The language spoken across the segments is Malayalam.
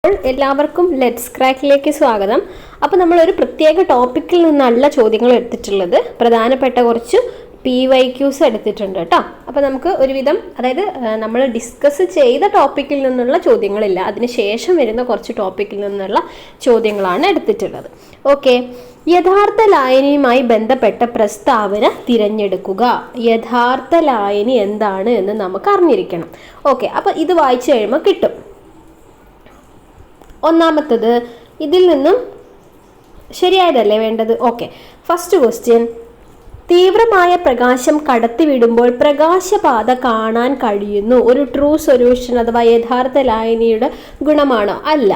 എല്ലാവർക്കും ലെറ്റ്സ് ക്രാക്കിലേക്ക് സ്വാഗതം. അപ്പോൾ നമ്മളൊരു പ്രത്യേക ടോപ്പിക്കിൽ നിന്നുള്ള ചോദ്യങ്ങൾ എടുത്തിട്ടുള്ളത്. പ്രധാനപ്പെട്ട കുറച്ച് PYQs എടുത്തിട്ടുണ്ട് കേട്ടോ. അപ്പോൾ നമുക്ക് ഒരുവിധം, അതായത് നമ്മൾ ഡിസ്കസ് ചെയ്ത ടോപ്പിക്കിൽ നിന്നുള്ള ചോദ്യങ്ങളില്ല, അതിനുശേഷം വരുന്ന കുറച്ച് ടോപ്പിക്കിൽ നിന്നുള്ള ചോദ്യങ്ങളാണ് എടുത്തിട്ടുള്ളത്. ഓക്കെ, യഥാർത്ഥ ലായനിയുമായി ബന്ധപ്പെട്ട പ്രസ്താവന തിരഞ്ഞെടുക്കുക. യഥാർത്ഥ ലായനി എന്താണ് എന്ന് നമുക്ക് അറിഞ്ഞിരിക്കണം. ഓക്കെ, അപ്പോൾ ഇത് വായിച്ചു കഴിയുമ്പോൾ കിട്ടും. ഒന്നാമത്തത് ഇതിൽ നിന്നും ശരിയായതല്ലേ വേണ്ടത്? ഓക്കെ, ഫസ്റ്റ് ക്വസ്റ്റ്യൻ, തീവ്രമായ പ്രകാശം കടത്തിവിടുമ്പോൾ പ്രകാശപാത കാണാൻ കഴിയുന്നു. ഒരു ട്രൂ സൊല്യൂഷൻ അഥവാ യഥാർത്ഥ ലായനിയുടെ ഗുണമാണോ? അല്ല.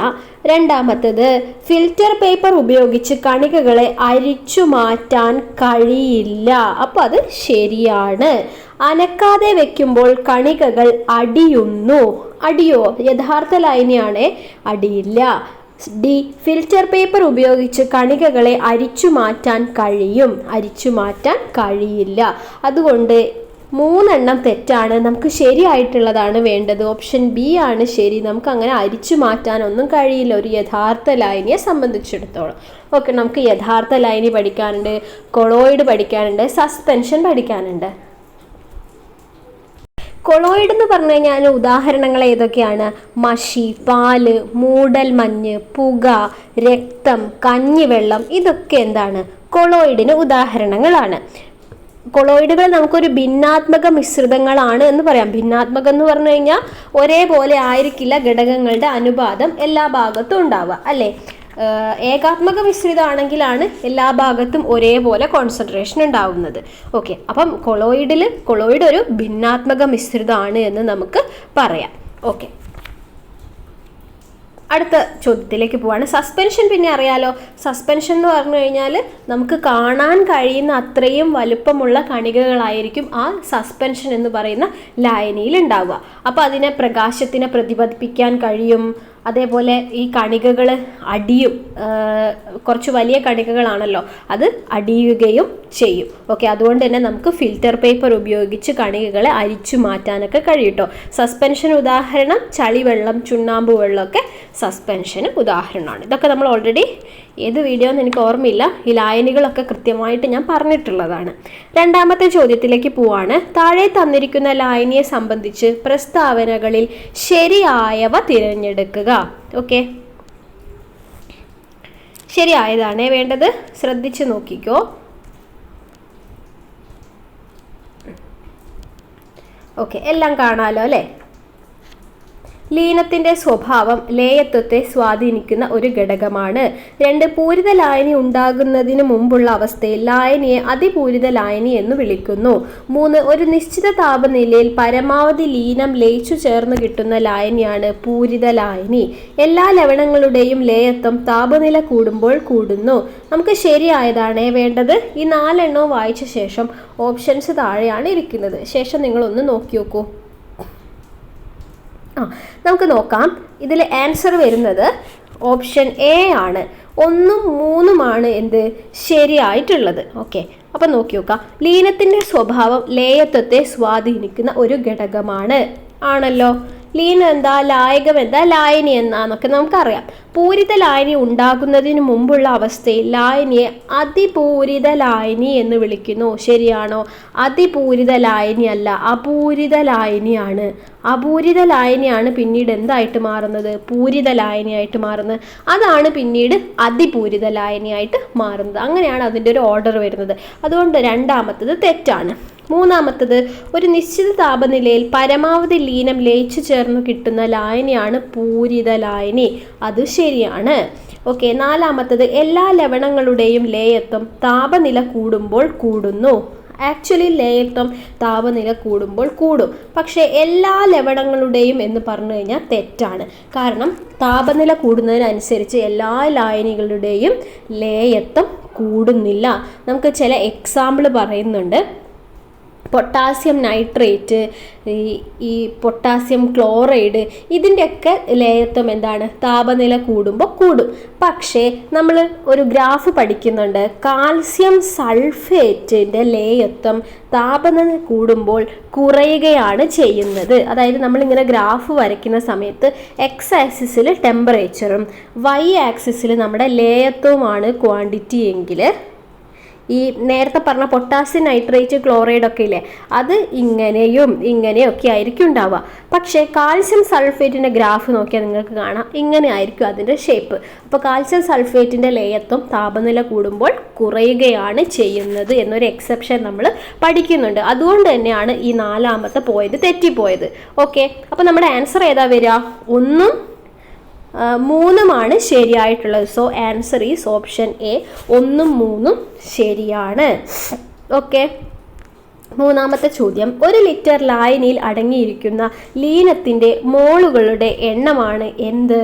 രണ്ടാമത്തത്, ഫിൽറ്റർ പേപ്പർ ഉപയോഗിച്ച് കണികകളെ അരിച്ചു മാറ്റാൻ കഴിയില്ല. അപ്പോൾ അത് ശരിയാണ്. അനക്കാതെ വെക്കുമ്പോൾ കണികകൾ അടിയുന്നു. അടിയോ? യഥാർത്ഥ ലായനിയാണേ, അടിയില്ല. ഡി, ഫിൽറ്റർ പേപ്പർ ഉപയോഗിച്ച് കണികകളെ അരിച്ചു മാറ്റാൻ കഴിയും. അരിച്ചു മാറ്റാൻ കഴിയില്ല. അതുകൊണ്ട് 3 തെറ്റാണ്. നമുക്ക് ശരിയായിട്ടുള്ളതാണ് വേണ്ടത്. ഓപ്ഷൻ ബി ആണ് ശരി. നമുക്ക് അങ്ങനെ അരിച്ചു മാറ്റാനൊന്നും കഴിയില്ല ഒരു യഥാർത്ഥ ലായനിയെ സംബന്ധിച്ചിടത്തോളം. ഓക്കെ, നമുക്ക് യഥാർത്ഥ ലായനി പഠിക്കാനുണ്ട്, കൊളോയിഡ് പഠിക്കാനുണ്ട്, സസ്പെൻഷൻ പഠിക്കാനുണ്ട്. കൊളോയിഡ് എന്ന് പറഞ്ഞു കഴിഞ്ഞാൽ ഉദാഹരണങ്ങൾ ഏതൊക്കെയാണ്? മഷി, പാല്, മൂടൽമഞ്ഞ്, പുക, രക്തം, കഞ്ഞിവെള്ളം, ഇതൊക്കെ എന്താണ്? കൊളോയിഡിന് ഉദാഹരണങ്ങളാണ്. കൊളോയിഡുകൾ നമുക്കൊരു ഭിന്നാത്മക മിശ്രിതങ്ങളാണ് എന്ന് പറയാം. ഭിന്നാത്മകം എന്ന് പറഞ്ഞു കഴിഞ്ഞാൽ ഒരേപോലെ ആയിരിക്കില്ല ഘടകങ്ങളുടെ അനുപാതം എല്ലാ ഭാഗത്തും ഉണ്ടാവുക, അല്ലേ? ഏകാത്മക മിശ്രിതമാണെങ്കിലാണ് എല്ലാ ഭാഗത്തും ഒരേപോലെ കോൺസെൻട്രേഷൻ ഉണ്ടാവുന്നത്. ഓക്കെ, അപ്പം കൊളോയിഡ് ഒരു ഭിന്നാത്മക മിശ്രിതമാണ് എന്ന് നമുക്ക് പറയാം. ഓക്കെ, അടുത്ത ചോദ്യത്തിലേക്ക് പോവാണ്. സസ്പെൻഷൻ പിന്നെ അറിയാലോ. സസ്പെൻഷൻ എന്ന് പറഞ്ഞു കഴിഞ്ഞാൽ നമുക്ക് കാണാൻ കഴിയുന്ന അത്രയും വലുപ്പമുള്ള കണികകളായിരിക്കും ആ സസ്പെൻഷൻ എന്ന് പറയുന്ന ലായനിയിൽ ഉണ്ടാവുക. അപ്പോൾ അതിനെ പ്രകാശത്തിനെ പ്രതിഫലിപ്പിക്കാൻ കഴിയും. അതേപോലെ ഈ കണികകൾ അടിയും. കുറച്ച് വലിയ കണികകളാണല്ലോ, അത് അടിയുകയും ചെയ്യും. ഓക്കെ, അതുകൊണ്ട് തന്നെ നമുക്ക് ഫിൽറ്റർ പേപ്പർ ഉപയോഗിച്ച് കണികകളെ അരിച്ചു മാറ്റാനൊക്കെ കഴിയും. സസ്പെൻഷൻ ഉദാഹരണം ചളിവെള്ളം, ചുണ്ണാമ്പ് വെള്ളമൊക്കെ സസ്പെൻഷന് ഉദാഹരണമാണ്. ഇതൊക്കെ നമ്മൾ ഓൾറെഡി ഏത് വീഡിയോ എന്ന് എനിക്ക് ഓർമ്മയില്ല, ഈ ലായനികളൊക്കെ കൃത്യമായിട്ട് ഞാൻ പറഞ്ഞിട്ടുള്ളതാണ്. രണ്ടാമത്തെ ചോദ്യത്തിലേക്ക് പോവാണ്. താഴെ തന്നിരിക്കുന്ന ലായനിയെ സംബന്ധിച്ച് പ്രസ്താവനകളിൽ ശരിയായവ തിരഞ്ഞെടുക്കുക. ഓക്കെ, ശരിയായതാണേ വേണ്ടത്. ശ്രദ്ധിച്ചു നോക്കിക്കോ. ഓക്കെ, എല്ലാം കാണാലോ അല്ലേ? ലീനത്തിൻ്റെ സ്വഭാവം ലേയത്വത്തെ സ്വാധീനിക്കുന്ന ഒരു ഘടകമാണ്. 2, പൂരിത ലായനി ഉണ്ടാകുന്നതിന് മുമ്പുള്ള അവസ്ഥയിൽ ലായനിയെ അതിപൂരിത ലായനി എന്ന് വിളിക്കുന്നു. 3, ഒരു നിശ്ചിത താപനിലയിൽ പരമാവധി ലീനം ലയിച്ചു ചേർന്ന് കിട്ടുന്ന ലായനിയാണ് പൂരിത ലായനി. എല്ലാ ലവണങ്ങളുടെയും ലേയത്വം താപനില കൂടുമ്പോൾ കൂടുന്നു. നമുക്ക് ശരിയായതാണേ വേണ്ടത്. ഈ 4 വായിച്ച ശേഷം ഓപ്ഷൻസ് താഴെയാണ് ഇരിക്കുന്നത്. ശേഷം നിങ്ങളൊന്ന് നോക്കി നോക്കൂ. നമുക്ക് നോക്കാം. ഇതിൽ ആൻസർ വരുന്നത് ഓപ്ഷൻ എ ആണ്. 1ഉം 3ഉമാണ് എന്ത് ശരിയായിട്ടുള്ളത്. ഓക്കെ, അപ്പം നോക്കി നോക്കാം. ലീനത്തിൻ്റെ സ്വഭാവം ലേയത്വത്തെ സ്വാധീനിക്കുന്ന ഒരു ഘടകമാണ്. ആണല്ലോ. ലീനം എന്താ, ലായകം എന്താ, ലായനി എന്താന്നൊക്കെ നമുക്കറിയാം. പൂരിത ലായനി ഉണ്ടാകുന്നതിന് മുമ്പുള്ള അവസ്ഥയിൽ ലായനിയെ അതിപൂരിത ലായനി എന്ന് വിളിക്കുന്നു. ശരിയാണോ? അതിപൂരിത ലായനി അല്ല, അപൂരിത ലായനിയാണ്. അപൂരിത ലായനിയാണ് പിന്നീട് എന്തായിട്ട് മാറുന്നത്? പൂരിത ലായനിയായിട്ട് മാറുന്നത്. അതാണ് പിന്നീട് അതിപൂരിത ലായനിയായിട്ട് മാറുന്നത്. അങ്ങനെയാണ് അതിൻ്റെ ഒരു ഓർഡർ വരുന്നത്. അതുകൊണ്ട് രണ്ടാമത്തത് തെറ്റാണ്. മൂന്നാമത്തത്, ഒരു നിശ്ചിത താപനിലയിൽ പരമാവധി ലീനം ലയിച്ചു ചേർന്ന് കിട്ടുന്ന ലായനിയാണ് പൂരിത ലായനി. അത് ശരിയാണ്. ഓക്കെ, നാലാമത്തത്, എല്ലാ ലവണങ്ങളുടെയും ലേയത്വം താപനില കൂടുമ്പോൾ കൂടുന്നു. ആക്ച്വലി ലേയത്വം താപനില കൂടുമ്പോൾ കൂടും, പക്ഷേ എല്ലാ ലവണങ്ങളുടെയും എന്ന് പറഞ്ഞു കഴിഞ്ഞാൽ തെറ്റാണ്. കാരണം താപനില കൂടുന്നതിനനുസരിച്ച് എല്ലാ ലായനികളുടെയും ലേയത്വം കൂടുന്നില്ല. നമുക്ക് ചില എക്സാമ്പിൾ പറയുന്നുണ്ട്. പൊട്ടാസ്യം നൈട്രേറ്റ്, ഈ പൊട്ടാസ്യം ക്ലോറൈഡ്, ഇതിൻ്റെയൊക്കെ ലേയത്വം എന്താണ്? താപനില കൂടുമ്പോൾ കൂടും. പക്ഷേ നമ്മൾ ഒരു ഗ്രാഫ് പഠിക്കുന്നുണ്ട്, കാൽസ്യം സൾഫേറ്റിൻ്റെ ലേയത്വം താപനില കൂടുമ്പോൾ കുറയുകയാണ് ചെയ്യുന്നത്. അതായത് നമ്മളിങ്ങനെ ഗ്രാഫ് വരയ്ക്കുന്ന സമയത്ത് എക്സ് ആക്സിസിൽ ടെമ്പറേച്ചറും വൈ ആക്സിസിൽ നമ്മുടെ ലേയത്വമാണ് ക്വാണ്ടിറ്റി എങ്കിൽ ഈ നേരത്തെ പറഞ്ഞ പൊട്ടാസ്യം നൈട്രേറ്റ് ക്ലോറൈഡ് ഒക്കെ ഇല്ലേ, അത് ഇങ്ങനെയൊക്കെ ആയിരിക്കും ഉണ്ടാവുക. പക്ഷേ കാൽസ്യം സൾഫേറ്റിൻ്റെ ഗ്രാഫ് നോക്കിയാൽ നിങ്ങൾക്ക് കാണാം ഇങ്ങനെ ആയിരിക്കും അതിൻ്റെ ഷേപ്പ്. അപ്പോൾ കാൽസ്യം സൾഫേറ്റിൻ്റെ ലേയത്വം താപനില കൂടുമ്പോൾ കുറയുകയാണ് ചെയ്യുന്നത് എന്നൊരു എക്സെപ്ഷൻ നമ്മൾ പഠിക്കുന്നുണ്ട്. അതുകൊണ്ട് തന്നെയാണ് ഈ 4ാമത്തെ പോയത് തെറ്റിപ്പോയത്. ഓക്കെ, അപ്പോൾ നമ്മുടെ ആൻസർ ഏതാ വരിക? 1ഉം 3ഉമാണ് ശരിയായിട്ടുള്ളത്. So answer is option A, 1ഉം 3ഉം ശരിയാണ്. ഓക്കെ, 3ാമത്തെ ചോദ്യം, 1 ലിറ്റർ ലായനിയിൽ അടങ്ങിയിരിക്കുന്ന ലീനത്തിൻ്റെ മോളുകളുടെ എണ്ണമാണ് എന്ത്?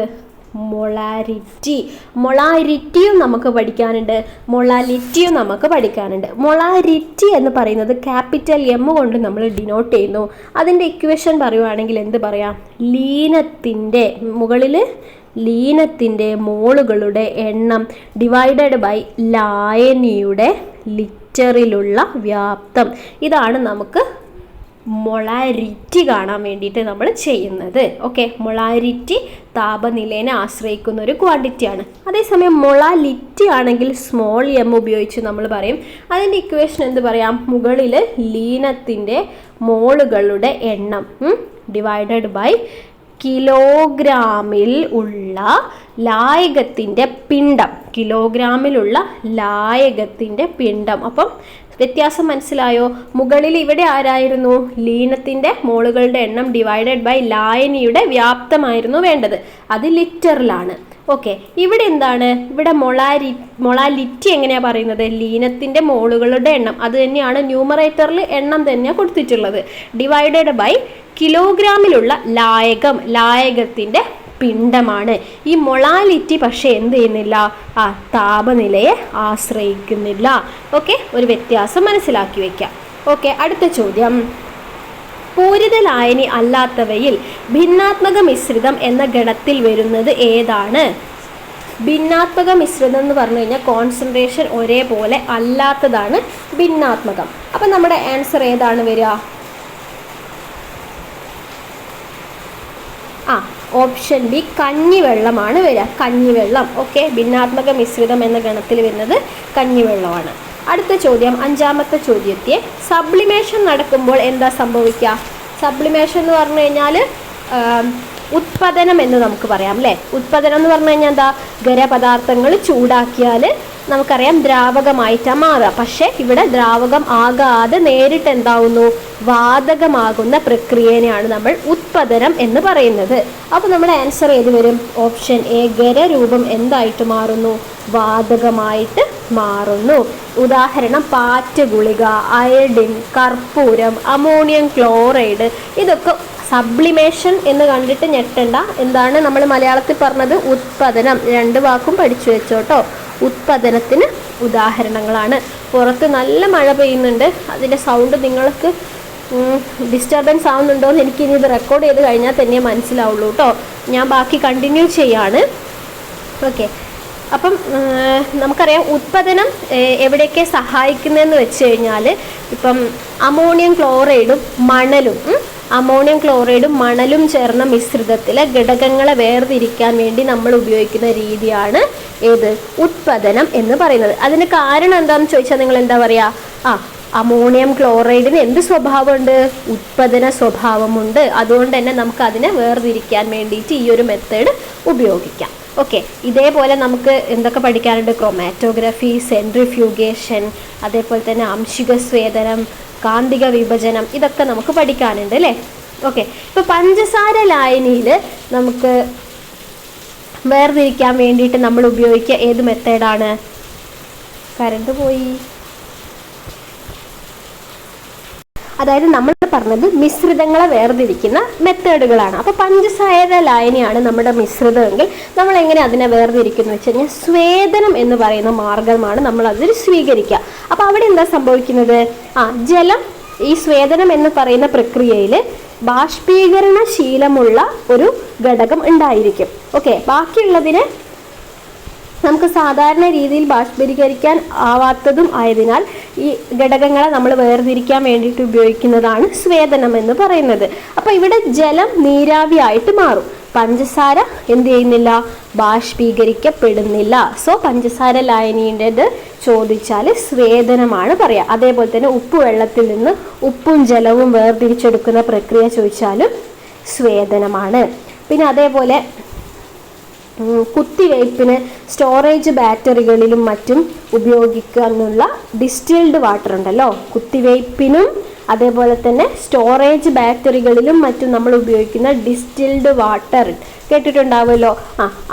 മൊളാരിറ്റി. മൊളാരിറ്റിയും നമുക്ക് പഠിക്കാനുണ്ട്, മൊളാലിറ്റിയും നമുക്ക് പഠിക്കാനുണ്ട്. മൊളാരിറ്റി എന്ന് പറയുന്നത് ക്യാപിറ്റൽ എം കൊണ്ട് നമ്മൾ ഡിനോട്ട് ചെയ്യുന്നു. അതിൻ്റെ ഇക്വേഷൻ പറയുവാണെങ്കിൽ എന്ത് പറയാം? ലീനത്തിൻ്റെ മുകളിൽ ലീനത്തിൻ്റെ മോളുകളുടെ എണ്ണം ഡിവൈഡഡ് ബൈ ലായനിയുടെ ലിറ്ററിലുള്ള വ്യാപ്തം. ഇതാണ് നമുക്ക് മൊളാരിറ്റി കാണാൻ വേണ്ടിയിട്ട് നമ്മൾ ചെയ്യുന്നത്. ഓക്കെ, മൊളാരിറ്റി താപനിലേനെ ആശ്രയിക്കുന്ന ഒരു ക്വാണ്ടിറ്റിയാണ്. അതേസമയം മൊളാലിറ്റി ആണെങ്കിൽ സ്മോൾ എം ഉപയോഗിച്ച് നമ്മൾ പറയും. അതിൻ്റെ ഇക്വേഷൻ എന്ത് പറയാം? മുകളിൽ ലീനത്തിൻ്റെ മോളുകളുടെ എണ്ണം ഡിവൈഡഡ് ബൈ കിലോഗ്രാമിൽ ഉള്ള ലായകത്തിൻ്റെ പിണ്ഡം, കിലോഗ്രാമിലുള്ള ലായകത്തിൻ്റെ പിണ്ഡം. അപ്പം വ്യത്യാസം മനസ്സിലായോ? മുകളിൽ ഇവിടെ ആരായിരുന്നു? ലീനത്തിൻ്റെ മോളുകളുടെ എണ്ണം ഡിവൈഡഡ് ബൈ ലായനിയുടെ വ്യാപ്തമായിരുന്നു വേണ്ടത്, അത് ലിറ്ററിലാണ്. ഓക്കെ, ഇവിടെ എന്താണ്? ഇവിടെ മൊളാലിറ്റി എങ്ങനെയാണ് പറയുന്നത്? ലീനത്തിൻ്റെ മോളുകളുടെ എണ്ണം, അത് തന്നെയാണ് ന്യൂമറേറ്ററിൽ എണ്ണം തന്നെയാണ് കൊടുത്തിട്ടുള്ളത്, ഡിവൈഡഡ് ബൈ കിലോഗ്രാമിലുള്ള ലായകത്തിൻ്റെ പിണ്ഡമാണ്. ഈ മൊളാലിറ്റി പക്ഷേ എന്ത് ചെയ്യുന്നില്ല? താപനിലയെ ആശ്രയിക്കുന്നില്ല. ഓക്കെ, ഒരു വ്യത്യാസം മനസ്സിലാക്കി വയ്ക്കാം. ഓക്കെ, അടുത്ത ചോദ്യം, പൂരിത ലായനി അല്ലാത്തവയിൽ ഭിന്നാത്മക മിശ്രിതം എന്ന ഗണത്തിൽ വരുന്നത് ഏതാണ്? ഭിന്നാത്മക മിശ്രിതം എന്ന് പറഞ്ഞു കഴിഞ്ഞാൽ കോൺസെൻട്രേഷൻ ഒരേപോലെ അല്ലാത്തതാണ് ഭിന്നാത്മകം. അപ്പം നമ്മുടെ ആൻസർ ഏതാണ് വരിക? ഓപ്ഷൻ ബി, കഞ്ഞിവെള്ളമാണ് വരിക. കഞ്ഞിവെള്ളം. ഓക്കെ, ഭിന്നാത്മക മിശ്രിതം എന്ന ഗണത്തിൽ വരുന്നത് കഞ്ഞിവെള്ളമാണ്. അടുത്ത ചോദ്യം, 5ാമത്തെ ചോദ്യത്തെ, സബ്ലിമേഷൻ നടക്കുമ്പോൾ എന്താ സംഭവിക്കുക? സബ്ലിമേഷൻ എന്ന് പറഞ്ഞു കഴിഞ്ഞാൽ ഉത്പതനം എന്ന് നമുക്ക് പറയാം അല്ലേ. ഉത്പതനം എന്ന് പറഞ്ഞു കഴിഞ്ഞാൽ എന്താ? ഖരപദാർത്ഥങ്ങൾ ചൂടാക്കിയാൽ നമുക്കറിയാം ദ്രാവകമായിട്ടാണ് മാറുക. പക്ഷേ ഇവിടെ ദ്രാവകം ആകാതെ നേരിട്ട് എന്താവുന്നു? വാതകമാകുന്ന പ്രക്രിയനെയാണ് നമ്മൾ ഉത്പതനം എന്ന് പറയുന്നത്. അപ്പോൾ നമ്മുടെ ആൻസർ ഏത് വരും? ഓപ്ഷൻ എ, ഖരരൂപം എന്തായിട്ട് മാറുന്നു? വാതകമായിട്ട് മാറുന്നു. ഉദാഹരണം, പാറ്റ ഗുളിക, അയഡിൻ, കർപ്പൂരം, അമോണിയം ക്ലോറൈഡ്, ഇതൊക്കെ സബ്ലിമേഷൻ എന്ന് കണ്ടിട്ട് ഞെട്ടണ്ട. എന്താണ് നമ്മൾ മലയാളത്തിൽ പറഞ്ഞത്? ഉത്പതനം. 2 വാക്കും പഠിച്ചു വെച്ചോട്ടോ. ഉത്പതനത്തിന് ഉദാഹരണങ്ങളാണ്. പുറത്ത് നല്ല മഴ പെയ്യുന്നുണ്ട്, അതിൻ്റെ സൗണ്ട് നിങ്ങൾക്ക് ഡിസ്റ്റർബൻസ് ആവുന്നുണ്ടോ എന്ന് എനിക്കിനി ഇത് റെക്കോർഡ് ചെയ്ത് കഴിഞ്ഞാൽ തന്നെ മനസ്സിലാവുള്ളൂ കേട്ടോ. ഞാൻ ബാക്കി കണ്ടിന്യൂ ചെയ്യാണ്. ഓക്കെ, അപ്പം നമുക്കറിയാം ഉത്പതനം എവിടെയൊക്കെ സഹായിക്കുന്നതെന്ന് വെച്ച് കഴിഞ്ഞാൽ, ഇപ്പം അമോണിയം ക്ലോറൈഡും മണലും ചേർന്ന മിശ്രിതത്തിലെ ഘടകങ്ങളെ വേർതിരിക്കാൻ വേണ്ടി നമ്മൾ ഉപയോഗിക്കുന്ന രീതിയാണ് ഏത്? ഉത്പതനം എന്ന് പറയുന്നത്. അതിന് കാരണം എന്താണെന്ന് ചോദിച്ചാൽ നിങ്ങൾ എന്താ പറയുക? അമോണിയം ക്ലോറൈഡിന് എന്ത് സ്വഭാവമുണ്ട്? ഉത്പതന സ്വഭാവമുണ്ട്. അതുകൊണ്ട് തന്നെ നമുക്ക് അതിനെ വേർതിരിക്കാൻ വേണ്ടിയിട്ട് ഈ ഒരു മെത്തേഡ് ഉപയോഗിക്കാം. ഓക്കെ, ഇതേപോലെ നമുക്ക് എന്തൊക്കെ പഠിക്കാനുണ്ട്? ക്രൊമാറ്റോഗ്രഫി, സെൻട്രിഫ്യൂഗേഷൻ, അതേപോലെ തന്നെ ആംശിക സ്വേദനം, കാന്തിക വിഭജനം, ഇതൊക്കെ നമുക്ക് പഠിക്കാനുണ്ട് അല്ലേ. ഓക്കെ, ഇപ്പോൾ പഞ്ചസാര ലായനിയിൽ നമുക്ക് വേർതിരിക്കാൻ വേണ്ടിയിട്ട് നമ്മൾ ഉപയോഗിക്കുക ഏത് മെത്തേഡാണ്? കറണ്ട് പോയി. അതായത് നമ്മൾ പറഞ്ഞത് മിശ്രിതങ്ങളെ വേർതിരിക്കുന്ന മെത്തേഡുകളാണ്. അപ്പോൾ പഞ്ചസാര ലായനിയാണ് നമ്മുടെ മിശ്രിതമെങ്കിൽ നമ്മൾ എങ്ങനെ അതിനെ വേർതിരിക്കുന്നു വെച്ച് കഴിഞ്ഞാൽ സ്വേദനം എന്ന് പറയുന്ന മാർഗമാണ് നമ്മൾ അതിൽ സ്വീകരിക്കുക. അപ്പോൾ അവിടെ എന്താ സംഭവിക്കുന്നത്? ജലം ഈ സ്വേദനം എന്ന് പറയുന്ന പ്രക്രിയയിൽ ബാഷ്പീകരണ ശീലമുള്ള ഒരു ഘടകം ഉണ്ടായിരിക്കും. ഓക്കെ, ബാക്കിയുള്ളതിനെ നമുക്ക് സാധാരണ രീതിയിൽ ബാഷ്പീകരിക്കാൻ ആവാത്തതും ആയതിനാൽ ഈ ഘടകങ്ങളെ നമ്മൾ വേർതിരിക്കാൻ വേണ്ടിയിട്ട് ഉപയോഗിക്കുന്നതാണ് സ്വേദനം എന്ന് പറയുന്നത്. അപ്പോൾ ഇവിടെ ജലം നീരാവിയായിട്ട് മാറും. പഞ്ചസാര എന്ത് ചെയ്യുന്നില്ല? ബാഷ്പീകരിക്കപ്പെടുന്നില്ല. സോ പഞ്ചസാര ലായനിയുടേത് ചോദിച്ചാൽ സ്വേദനമാണ് പറയുക. അതേപോലെ തന്നെ ഉപ്പ് വെള്ളത്തിൽ നിന്ന് ഉപ്പും ജലവും വേർതിരിച്ചെടുക്കുന്ന പ്രക്രിയ ചോദിച്ചാലും സ്വേദനമാണ്. പിന്നെ അതേപോലെ കുത്തിവയ്പ്പിന് സ്റ്റോറേജ് ബാറ്ററികളിലും മറ്റും ഉപയോഗിക്കാനുള്ള ഡിസ്റ്റിൽഡ് വാട്ടർ ഉണ്ടല്ലോ. കുത്തിവയ്പ്പിനും അതേപോലെ തന്നെ സ്റ്റോറേജ് ബാറ്ററികളിലും മറ്റും നമ്മൾ ഉപയോഗിക്കുന്ന ഡിസ്റ്റിൽഡ് വാട്ടർ കേട്ടിട്ടുണ്ടാവുമല്ലോ.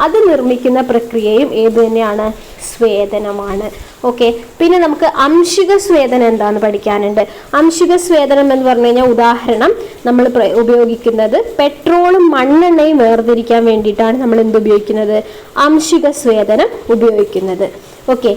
അത് നിർമ്മിക്കുന്ന പ്രക്രിയയും ഏത് തന്നെയാണ്? സ്വേദനമാണ്. ഓക്കെ, പിന്നെ നമുക്ക് അംശിക സ്വേദനം എന്താന്ന് പഠിക്കാനുണ്ട്. അംശിക സ്വേദനം എന്ന് പറഞ്ഞു കഴിഞ്ഞാൽ ഉദാഹരണം നമ്മൾ ഉപയോഗിക്കുന്നത് പെട്രോളും മണ്ണെണ്ണയും വേർതിരിക്കാൻ വേണ്ടിയിട്ടാണ് നമ്മൾ എന്ത് ഉപയോഗിക്കുന്നത്? അംശിക സ്വേദനം ഉപയോഗിക്കുന്നത്. ഓക്കെ,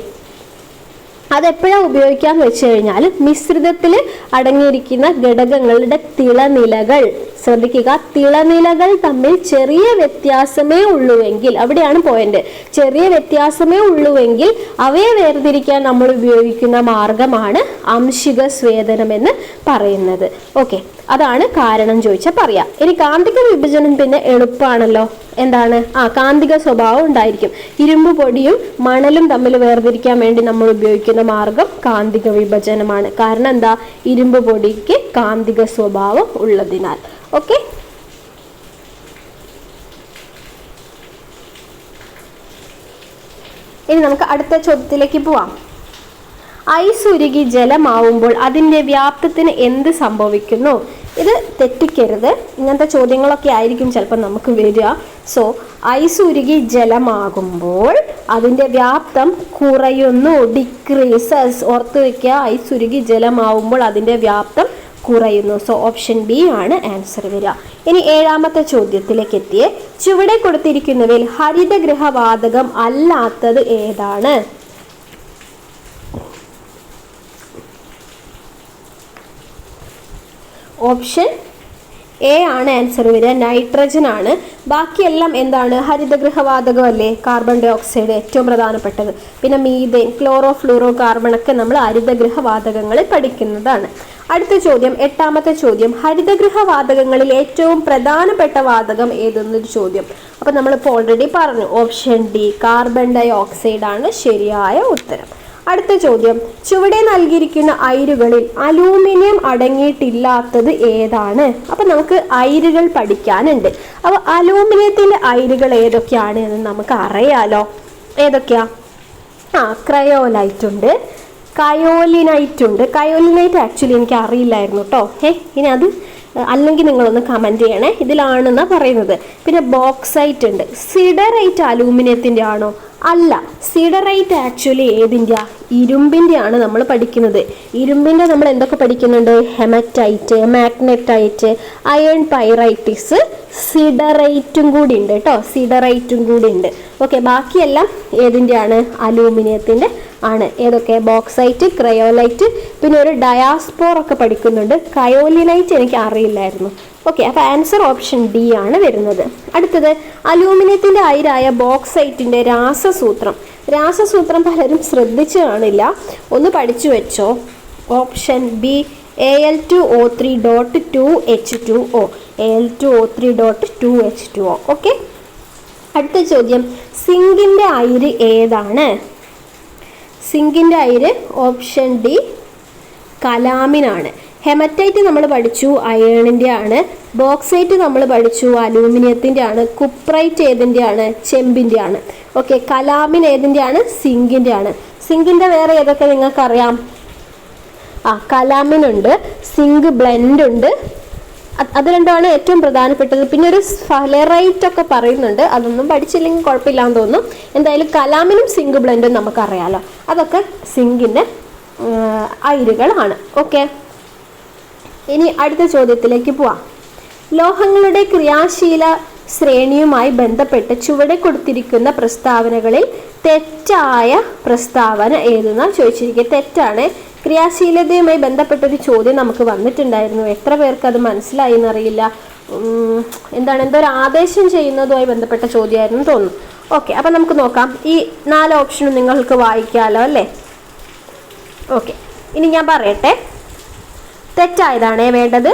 അതെപ്പോഴാണ് ഉപയോഗിക്കാന്ന് വെച്ച് കഴിഞ്ഞാൽ മിശ്രിതത്തിൽ അടങ്ങിയിരിക്കുന്ന ഘടകങ്ങളുടെ തിളനിലകൾ ശ്രദ്ധിക്കുക. തിളനിലകൾ തമ്മിൽ ചെറിയ വ്യത്യാസമേ ഉള്ളുവെങ്കിൽ, അവിടെയാണ് പോയിന്റ്, ചെറിയ വ്യത്യാസമേ ഉള്ളുവെങ്കിൽ അവയെ വേർതിരിക്കാൻ നമ്മൾ ഉപയോഗിക്കുന്ന മാർഗമാണ് അംശിക സ്വേദനം എന്ന് പറയുന്നത്. ഓക്കെ, അതാണ് കാരണം ചോദിച്ചാൽ പറയാം. ഇനി കാന്തിക വിഭജനം പിന്നെ എളുപ്പമാണല്ലോ. എന്താണ്? കാന്തിക സ്വഭാവം ഉണ്ടായിരിക്കും. ഇരുമ്പ് പൊടിയും മണലും തമ്മിൽ വേർതിരിക്കാൻ വേണ്ടി നമ്മൾ ഉപയോഗിക്കുന്ന മാർഗം കാന്തിക വിഭജനമാണ്. കാരണം എന്താ? ഇരുമ്പ് പൊടിക്ക് കാന്തിക സ്വഭാവം ഉള്ളതിനാൽ. ഓക്കെ, ഇനി നമുക്ക് അടുത്ത ചോദ്യത്തിലേക്ക് പോവാം. ഐസ് ഉരുകി ജലമാവുമ്പോൾ അതിൻ്റെ വ്യാപ്തത്തിന് എന്ത് സംഭവിക്കുന്നു? ഇത് തെറ്റിക്കരുത്. ഇങ്ങനത്തെ ചോദ്യങ്ങളൊക്കെ ആയിരിക്കും ചിലപ്പോൾ നമുക്ക് വരിക. സോ ഐസ് ഉരുകി ജലമാകുമ്പോൾ അതിൻ്റെ വ്യാപ്തം കുറയുന്നു, ഡിക്രീസസ്. ഓർത്ത് വയ്ക്കുക, ഐസ് ഉരുകി ജലമാവുമ്പോൾ അതിൻ്റെ വ്യാപ്തം കുറയുന്നു. സോ ഓപ്ഷൻ ബി ആണ് ആൻസർ വരിക. ഇനി ഏഴാമത്തെ ചോദ്യത്തിലേക്ക് എത്തിയേ. ചുവടെ കൊടുത്തിരിക്കുന്നവയിൽ ഹരിതഗൃഹവാതകം അല്ലാത്തത് ഏതാണ്? ഓപ്ഷൻ എ ആണ് ആൻസർ വരിക. നൈട്രജൻ ആണ്. ബാക്കിയെല്ലാം എന്താണ്? ഹരിതഗൃഹവാതകം അല്ലേ? കാർബൺ ഡൈ ഓക്സൈഡ് ഏറ്റവും പ്രധാനപ്പെട്ടത്. പിന്നെ മീഥേൻ, ക്ലോറോ ഫ്ലൂറോ കാർബണൊക്കെ നമ്മൾ ഹരിതഗൃഹവാതകങ്ങളിൽ പഠിക്കുന്നതാണ്. അടുത്ത ചോദ്യം, എട്ടാമത്തെ ചോദ്യം, ഹരിതഗൃഹവാതകങ്ങളിൽ ഏറ്റവും പ്രധാനപ്പെട്ട വാതകം ഏതെന്നൊരു ചോദ്യം. അപ്പം നമ്മളിപ്പോൾ ഓൾറെഡി പറഞ്ഞു, option D carbon dioxide ആണ് ശരിയായ ഉത്തരം. അടുത്ത ചോദ്യം, ചുവടെ നൽകിയിരിക്കുന്ന അയിരുകളിൽ അലൂമിനിയം അടങ്ങിയിട്ടില്ലാത്തത് ഏതാണ്? അപ്പം നമുക്ക് അയിരുകൾ പഠിക്കാനുണ്ട്. അപ്പോൾ അലൂമിനിയത്തിൻ്റെ അയിരുകൾ ഏതൊക്കെയാണ് എന്ന് നമുക്ക് അറിയാലോ. ഏതൊക്കെയാ? ക്രയോലൈറ്റ് ഉണ്ട്, കയോലിനൈറ്റ് ഉണ്ട്. കയോലിനൈറ്റ് ആക്ച്വലി എനിക്ക് അറിയില്ലായിരുന്നു കേട്ടോ. ഇനി അത് അല്ലെങ്കിൽ നിങ്ങളൊന്ന് കമൻറ്റ് ചെയ്യണേ, ഇതിലാണെന്നാണ് പറയുന്നത്. പിന്നെ ബോക്സൈറ്റ് ഉണ്ട്. സിഡറൈറ്റ് അലൂമിനിയത്തിൻ്റെ ആണോ? അല്ല, സിഡറൈറ്റ് ആക്ച്വലി ഏതിൻ്റെ? ഇരുമ്പിൻ്റെ ആണ് നമ്മൾ പഠിക്കുന്നത്. ഇരുമ്പിൻ്റെ നമ്മൾ എന്തൊക്കെ പഠിക്കുന്നുണ്ട്? ഹെമറ്റൈറ്റ്, മാഗ്നറ്റൈറ്റ്, അയൺ പൈറൈറ്റിസ്, സിഡറൈറ്റും കൂടി ഉണ്ട് കേട്ടോ. സിഡറൈറ്റും കൂടി ഉണ്ട്. ഓക്കെ, ബാക്കിയെല്ലാം ഏതിൻ്റെയാണ്? അലൂമിനിയത്തിൻ്റെ ആണ്. ഏതൊക്കെ? ബോക്സൈറ്റ്, ക്രയോലൈറ്റ്, പിന്നെ ഒരു ഡയാസ്പോർ ഒക്കെ പഠിക്കുന്നുണ്ട്. കയോലിനൈറ്റ് എനിക്ക് അറിയില്ലായിരുന്നു. ഓക്കെ, അപ്പോൾ ആൻസർ ഓപ്ഷൻ ഡി ആണ് വരുന്നത്. അടുത്തത്, അലൂമിനിയത്തിൻ്റെ അയിരായ ബോക്സൈറ്റിൻ്റെ രാസസൂത്രം. രാസസൂത്രം പലരും ശ്രദ്ധിച്ചു കാണില്ല, ഒന്ന് പഠിച്ചു വെച്ചോ. Option B Al2O3.2H2O. Al2O3.2H2O. Okay, അടുത്ത ചോദ്യം, സിങ്കിൻ്റെ അയിര് ഏതാണ്? സിങ്കിൻ്റെ അയിര് ഓപ്ഷൻ ഡി കലാമിനാണ്. ഹെമറ്റൈറ്റ് നമ്മൾ പഠിച്ചു, അയേണിൻ്റെ ആണ്. ബോക്സൈറ്റ് നമ്മൾ പഠിച്ചു, അലൂമിനിയത്തിൻ്റെ ആണ്. കുപ്രൈറ്റ് ഏതിൻ്റെ ആണ്? ചെമ്പിൻ്റെ ആണ്. ഓക്കെ, കലാമിൻ ഏതിൻ്റെ ആണ്? സിങ്കിൻ്റെ ആണ്. സിങ്കിൻ്റെ വേറെ ഏതൊക്കെ നിങ്ങൾക്കറിയാം? കലാമിനുണ്ട്, സിങ്ക് ബ്ലെൻഡ് ഉണ്ട്. അത് രണ്ടുമാണ് ഏറ്റവും പ്രധാനപ്പെട്ടത്. പിന്നെ ഒരു ഫലറൈറ്റ് ഒക്കെ പറയുന്നുണ്ട്, അതൊന്നും പഠിച്ചില്ലെങ്കിൽ കുഴപ്പമില്ലാന്ന് തോന്നുന്നു. എന്തായാലും കലാമിനും സിങ്ക് ബ്ലെൻഡും നമുക്കറിയാലോ. അതൊക്കെ സിങ്കിൻ്റെ അയിരുകളാണ്. ഓക്കെ, ഇനി അടുത്ത ചോദ്യത്തിലേക്ക് പോവാം. ലോഹങ്ങളുടെ ക്രിയാശീല ശ്രേണിയുമായി ബന്ധപ്പെട്ട് ചുവടെ കൊടുത്തിരിക്കുന്ന പ്രസ്താവനകളിൽ തെറ്റായ പ്രസ്താവന ഏതെന്നാണ് ചോദിച്ചിരിക്കുക. തെറ്റാണ്. ക്രിയാശീലതയുമായി ബന്ധപ്പെട്ടൊരു ചോദ്യം നമുക്ക് വന്നിട്ടുണ്ടായിരുന്നു. എത്ര പേർക്ക് അത് മനസ്സിലായി എന്നറിയില്ല. എന്താണ്, എന്തോ ഒരു ആദേശം ചെയ്യുന്നതുമായി ബന്ധപ്പെട്ട ചോദ്യമായിരുന്നു തോന്നുന്നു. ഓക്കെ, അപ്പം നമുക്ക് നോക്കാം. ഈ 4 ഓപ്ഷനും നിങ്ങൾക്ക് വായിക്കാമല്ലോ അല്ലേ? ഓക്കെ, ഇനി ഞാൻ പറയട്ടെ. തെറ്റായതാണേ വേണ്ടത്.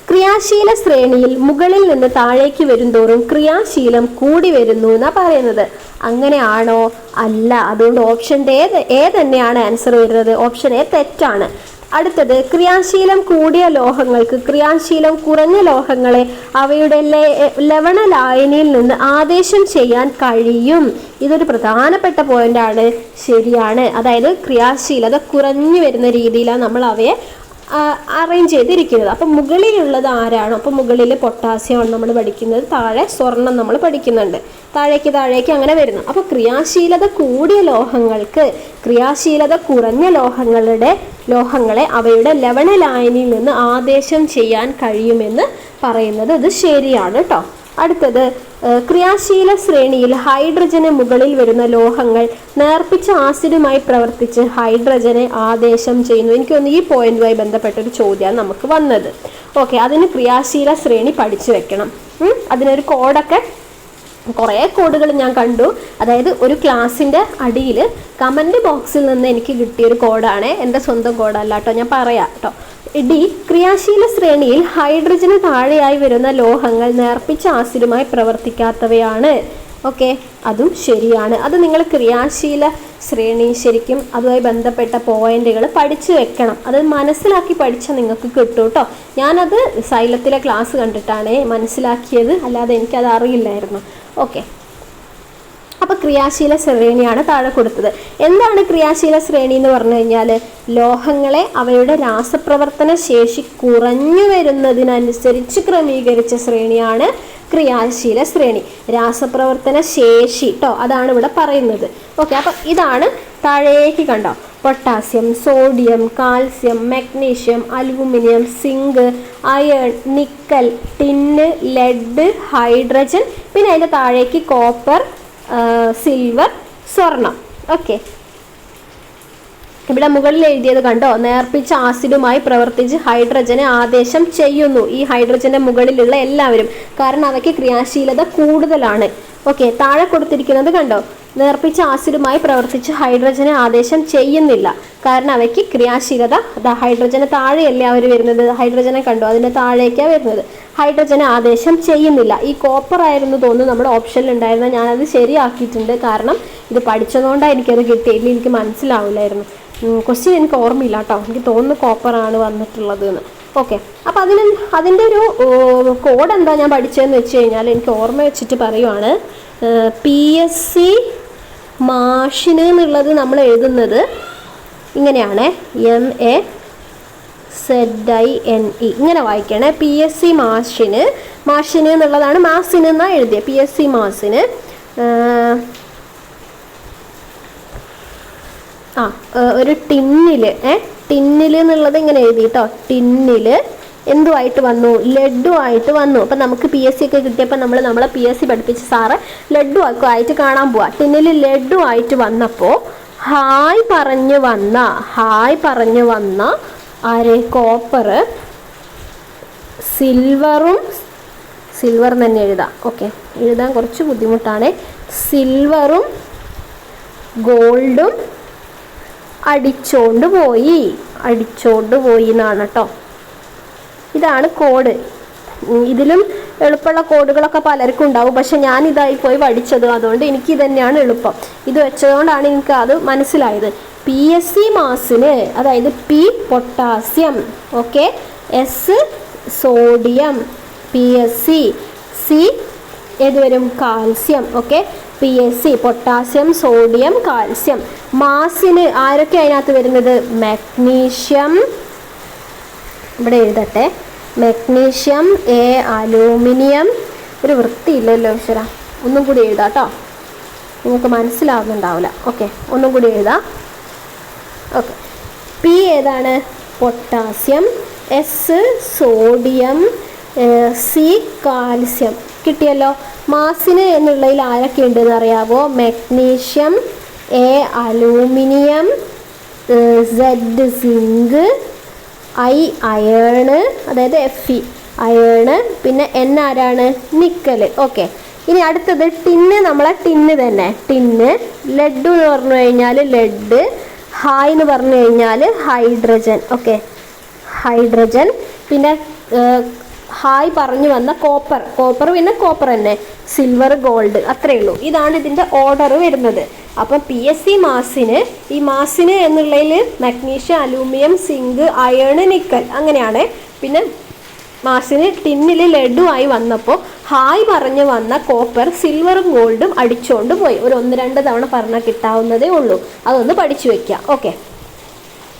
ക്രിയാശീല ശ്രേണിയിൽ മുകളിൽ നിന്ന് താഴേക്ക് വരുംതോറും ക്രിയാശീലം കൂടി വരുന്നു എന്നാ പറയുന്നത്. അങ്ങനെയാണോ? അല്ല. അതുകൊണ്ട് ഓപ്ഷൻ എ തന്നെയാണ് ആൻസർ വരുന്നത്. ഓപ്ഷൻ എ തെറ്റാണ്. അടുത്തത്, ക്രിയാശീലം കൂടിയ ലോഹങ്ങൾക്ക് ക്രിയാശീലം കുറഞ്ഞ ലോഹങ്ങളെ അവയുടെ ലവണ ലായനിയിൽ നിന്ന് ആദേശം ചെയ്യാൻ കഴിയും. ഇതൊരു പ്രധാനപ്പെട്ട പോയിന്റാണ്. ശരിയാണ്. അതായത് ക്രിയാശീലത കുറഞ്ഞു വരുന്ന രീതിയിലാണ് നമ്മൾ അവയെ അറേഞ്ച് ചെയ്തിരിക്കുന്നത്. അപ്പം മുകളിലുള്ളത് ആരാണോ? അപ്പം മുകളിൽ പൊട്ടാസ്യമാണ് നമ്മൾ പഠിക്കുന്നത്, താഴെ സ്വർണം നമ്മൾ പഠിക്കുന്നുണ്ട്, താഴേക്ക് അങ്ങനെ വരുന്നു. അപ്പോൾ ക്രിയാശീലത കൂടിയ ലോഹങ്ങൾക്ക് ക്രിയാശീലത കുറഞ്ഞ ലോഹങ്ങളെ അവയുടെ ലവണ ലായനിയിൽ നിന്ന് ആദേശം ചെയ്യാൻ കഴിയുമെന്ന് പറയുന്നത് ഇത് ശരിയാണ് കേട്ടോ. അടുത്തത്, ക്രിയാശീല ശ്രേണിയിൽ ഹൈഡ്രജന് മുകളിൽ വരുന്ന ലോഹങ്ങൾ നേർപ്പിച്ച ആസിഡുമായി പ്രവർത്തിച്ച് ഹൈഡ്രജനെ ആദേശം ചെയ്യുന്നു. എനിക്ക് തോന്നുന്നു ഈ പോയിന്റുമായി ബന്ധപ്പെട്ടൊരു ചോദ്യമാണ് നമുക്ക് വന്നത്. ഓക്കെ, അതിന് ക്രിയാശീല ശ്രേണി പഠിച്ചു വെക്കണം. അതിനൊരു കോഡൊക്കെ, കുറേ കോഡുകൾ ഞാൻ കണ്ടു. അതായത് ഒരു ക്ലാസ്സിൻ്റെ അടിയിൽ കമൻറ്റ് ബോക്സിൽ നിന്ന് എനിക്ക് കിട്ടിയൊരു കോഡാണ്, എൻ്റെ സ്വന്തം കോഡല്ല കേട്ടോ, ഞാൻ പറയാം കേട്ടോ. ഡി, ക്രിയാശീല ശ്രേണിയിൽ ഹൈഡ്രജന് താഴെയായി വരുന്ന ലോഹങ്ങൾ നേർപ്പിച്ച ആസിഡുമായി പ്രവർത്തിക്കാത്തവയാണ്. ഓക്കെ, അതും ശരിയാണ്. അത് നിങ്ങൾ ക്രിയാശീല ശ്രേണി ശരിക്കും അതുമായി ബന്ധപ്പെട്ട പോയിന്റുകൾ പഠിച്ചു വെക്കണം. അത് മനസ്സിലാക്കി പഠിച്ചാൽ നിങ്ങൾക്ക് കിട്ടും കേട്ടോ. ഞാനത് സൈലത്തിലെ ക്ലാസ് കണ്ടിട്ടാണ് മനസ്സിലാക്കിയത്, അല്ലാതെ എനിക്കത് അറിയില്ലായിരുന്നു. ഓക്കെ, അപ്പോൾ ക്രിയാശീല ശ്രേണിയാണ് താഴെ കൊടുത്തത്. എന്താണ് ക്രിയാശീല ശ്രേണി എന്ന് പറഞ്ഞു കഴിഞ്ഞാൽ, ലോഹങ്ങളെ അവയുടെ രാസപ്രവർത്തന ശേഷി കുറഞ്ഞു വരുന്നതിനനുസരിച്ച് ക്രമീകരിച്ച ശ്രേണിയാണ് ക്രിയാശീല ശ്രേണി. രാസപ്രവർത്തന ശേഷി കേട്ടോ, അതാണ് ഇവിടെ പറയുന്നത്. ഓക്കെ, അപ്പം ഇതാണ് താഴേക്ക് കണ്ടോ. Potassium, sodium, calcium, magnesium, aluminium, zinc, iron, nickel, tin, lead, hydrogen, പിന്നെ അതിൻ്റെ താഴേക്ക് കോപ്പർ, സിൽവർ, സ്വർണം. ഓക്കെ, ഇവിടെ മുകളിൽ എഴുതിയത് കണ്ടോ, നേർപ്പിച്ച ആസിഡുമായി പ്രവർത്തിച്ച് ഹൈഡ്രജനെ ആദേശം ചെയ്യുന്നു. ഈ ഹൈഡ്രജന്റെ മുകളിലുള്ള എല്ലാവരും, കാരണം അവയ്ക്ക് ക്രിയാശീലത കൂടുതലാണ്. ഓക്കെ, താഴെ കൊടുത്തിരിക്കുന്നത് കണ്ടോ, നേർപ്പിച്ച ആസിഡുമായി പ്രവർത്തിച്ച് ഹൈഡ്രജനെ ആദേശം ചെയ്യുന്നില്ല, കാരണം അവയ്ക്ക് ക്രിയാശീലത, ഹൈഡ്രജന് താഴെയല്ലേ അവർ വരുന്നത്, ഹൈഡ്രജനെ കണ്ടോ അതിൻ്റെ താഴേക്കാണ് വരുന്നത്, ഹൈഡ്രജനെ ആദേശം ചെയ്യുന്നില്ല. ഈ കോപ്പർ ആയിരുന്നു തോന്നുന്നു നമ്മുടെ ഓപ്ഷനിൽ ഉണ്ടായിരുന്ന, ഞാനത് ശരിയാക്കിയിട്ടുണ്ട്, കാരണം ഇത് പഠിച്ചതുകൊണ്ടാണ് എനിക്കത് കിട്ടിയില്ല, എനിക്ക് മനസ്സിലാവില്ലായിരുന്നു. ക്വസ്റ്റ്യൻ എനിക്ക് ഓർമ്മയില്ല കേട്ടോ, എനിക്ക് തോന്നുന്നു കോപ്പറാണ് വന്നിട്ടുള്ളത് എന്ന്. ഓക്കെ, അപ്പോൾ അതിൻ്റെ ഒരു കോഡ് എന്താ ഞാൻ പഠിച്ചതെന്ന് വെച്ച് കഴിഞ്ഞാൽ, എനിക്ക് ഓർമ്മ വെച്ചിട്ട് പറയുവാണ്, PSC മാഷിന് എന്നുള്ളത് നമ്മൾ എഴുതുന്നത് ഇങ്ങനെയാണ്, MAZINE ഇങ്ങനെ വായിക്കണേ. PSC മാഷിന് എന്നുള്ളതാണ്, മാസിന് എന്നാണ് എഴുതിയത്. PSC മാസിന് ഒരു ടിന്നിൽ എന്നുള്ളത് ഇങ്ങനെ എഴുതി കേട്ടോ. ടിന്നിൽ എന്തുമായിട്ട് വന്നു, ലഡുവായിട്ട് വന്നു. അപ്പം നമുക്ക് PSC ഒക്കെ കിട്ടിയപ്പോൾ നമ്മളെ PSC പഠിപ്പിച്ച സാറ് ലഡു ഒക്കെ ആയിട്ട് കാണാൻ പോവാ. ടിന്നിൽ ലഡു ആയിട്ട് വന്നപ്പോൾ ഹായ് പറഞ്ഞു വന്ന ആര്, കോപ്പർ, സിൽവർ തന്നെ എഴുതാം. ഓക്കെ, എഴുതാൻ കുറച്ച് ബുദ്ധിമുട്ടാണ്. സിൽവറും ഗോൾഡും അടിച്ചോണ്ട് പോയി എന്നാണ് കേട്ടോ. ഇതാണ് കോഡ്. ഇതിലും എളുപ്പമുള്ള കോഡുകളൊക്കെ പലർക്കും ഉണ്ടാവും, പക്ഷെ ഞാൻ ഇതായി പോയി പഠിച്ചത്, അതുകൊണ്ട് എനിക്ക് ഇതന്നെയാണ് എളുപ്പം. ഇത് വെച്ചതുകൊണ്ടാണ് എനിക്ക് അത് മനസ്സിലായത്. PSC മാസിന്, അതായത് P potassium, okay, S sodium, PSC, C ഏത് വരും, calcium. Okay, PSC potassium, sodium, calcium. മാസിന് ആരൊക്കെ അതിനകത്ത് വരുന്നത്, മഗ്നീഷ്യം, ഇവിടെ എഴുതട്ടെ, മഗ്നീഷ്യം, അലൂമിനിയം, ഒരു വൃത്തിയില്ലല്ലോ ഈശ്വര, ഒന്നും കൂടി എഴുതാം കേട്ടോ, നിങ്ങൾക്ക് മനസ്സിലാവുന്നുണ്ടാവില്ല. ഓക്കെ, ഒന്നും കൂടി എഴുതാം. ഓക്കെ, P ഏതാണ്, potassium, S sodium, C calcium. കിട്ടിയല്ലോ. മാസിന് എന്നുള്ളതിൽ ആരൊക്കെ ഉണ്ടെന്ന് അറിയാവോ, magnesium, A aluminium, Z zinc, I iron, അതായത് Fe അയേണ്, പിന്നെ N ആരാണ്? നിക്കൽ. ഓക്കെ, ഇനി അടുത്തത് ടിന്ന്. നമ്മളെ ടിന്ന് തന്നെ, ടിന്ന്. ലെഡ് എന്ന് പറഞ്ഞു കഴിഞ്ഞാൽ ലെഡ്, ഹായ് എന്ന് പറഞ്ഞു കഴിഞ്ഞാൽ ഹൈഡ്രജൻ. Okay, hydrogen. പിന്നെ ഹായ് പറഞ്ഞു വന്ന കോപ്പർ, കോപ്പർ പിന്നെ കോപ്പർ തന്നെ, സിൽവർ, ഗോൾഡ്, അത്രയേ ഉള്ളൂ. ഇതാണ് ഇതിൻ്റെ ഓർഡർ വരുന്നത്. അപ്പം PSC മാസിന്, ഈ മാസിന് എന്നുള്ളതിൽ magnesium, aluminium, zinc, iron, nickel അങ്ങനെയാണ്. പിന്നെ മാസിന് ടിന്നിൽ ലഡുവായി വന്നപ്പോൾ ഹായ് പറഞ്ഞു വന്ന കോപ്പർ സിൽവറും ഗോൾഡും അടിച്ചുകൊണ്ട് പോയി. ഒരു 1-2 തവണ പറഞ്ഞാൽ കിട്ടാവുന്നതേ ഉള്ളൂ. അതൊന്ന് പഠിച്ചു വയ്ക്കുക. ഓക്കെ,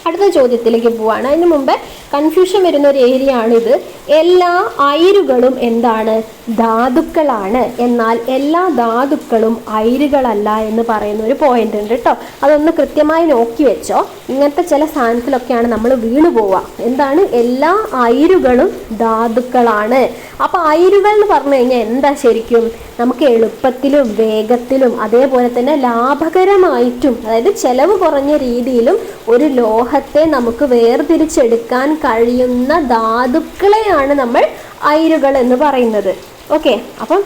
അടുത്ത ചോദ്യത്തിലേക്ക് പോവാണ്. അതിന് മുമ്പ് കൺഫ്യൂഷൻ വരുന്ന ഒരു ഏരിയ ആണിത്. എല്ലാ അയിരുകളും എന്താണ്? ധാതുക്കളാണ്. എന്നാൽ എല്ലാ ധാതുക്കളും അയിരുകളല്ല എന്ന് പറയുന്ന ഒരു പോയിന്റ് ഉണ്ട് കേട്ടോ. അതൊന്ന് കൃത്യമായി നോക്കി വെച്ചോ. ഇങ്ങനത്തെ ചില സാധനത്തിലൊക്കെയാണ് നമ്മൾ വീണു പോവുക. എന്താണ്? എല്ലാ അയിരുകളും ധാതുക്കളാണ്. അപ്പോൾ അയിരുകൾ എന്ന് പറഞ്ഞു കഴിഞ്ഞാൽ എന്താ ശരിക്കും? നമുക്ക് എളുപ്പത്തിലും വേഗത്തിലും അതേപോലെ തന്നെ ലാഭകരമായിട്ടും, അതായത് ചെലവ് കുറഞ്ഞ രീതിയിലും ഒരു ലോഹത്തെ നമുക്ക് വേർതിരിച്ചെടുക്കാൻ കഴിയുന്ന ധാതുക്കളെയാണ് നമ്മൾ അയിരുകൾ എന്ന് പറയുന്നത്. ഓക്കെ, അപ്പം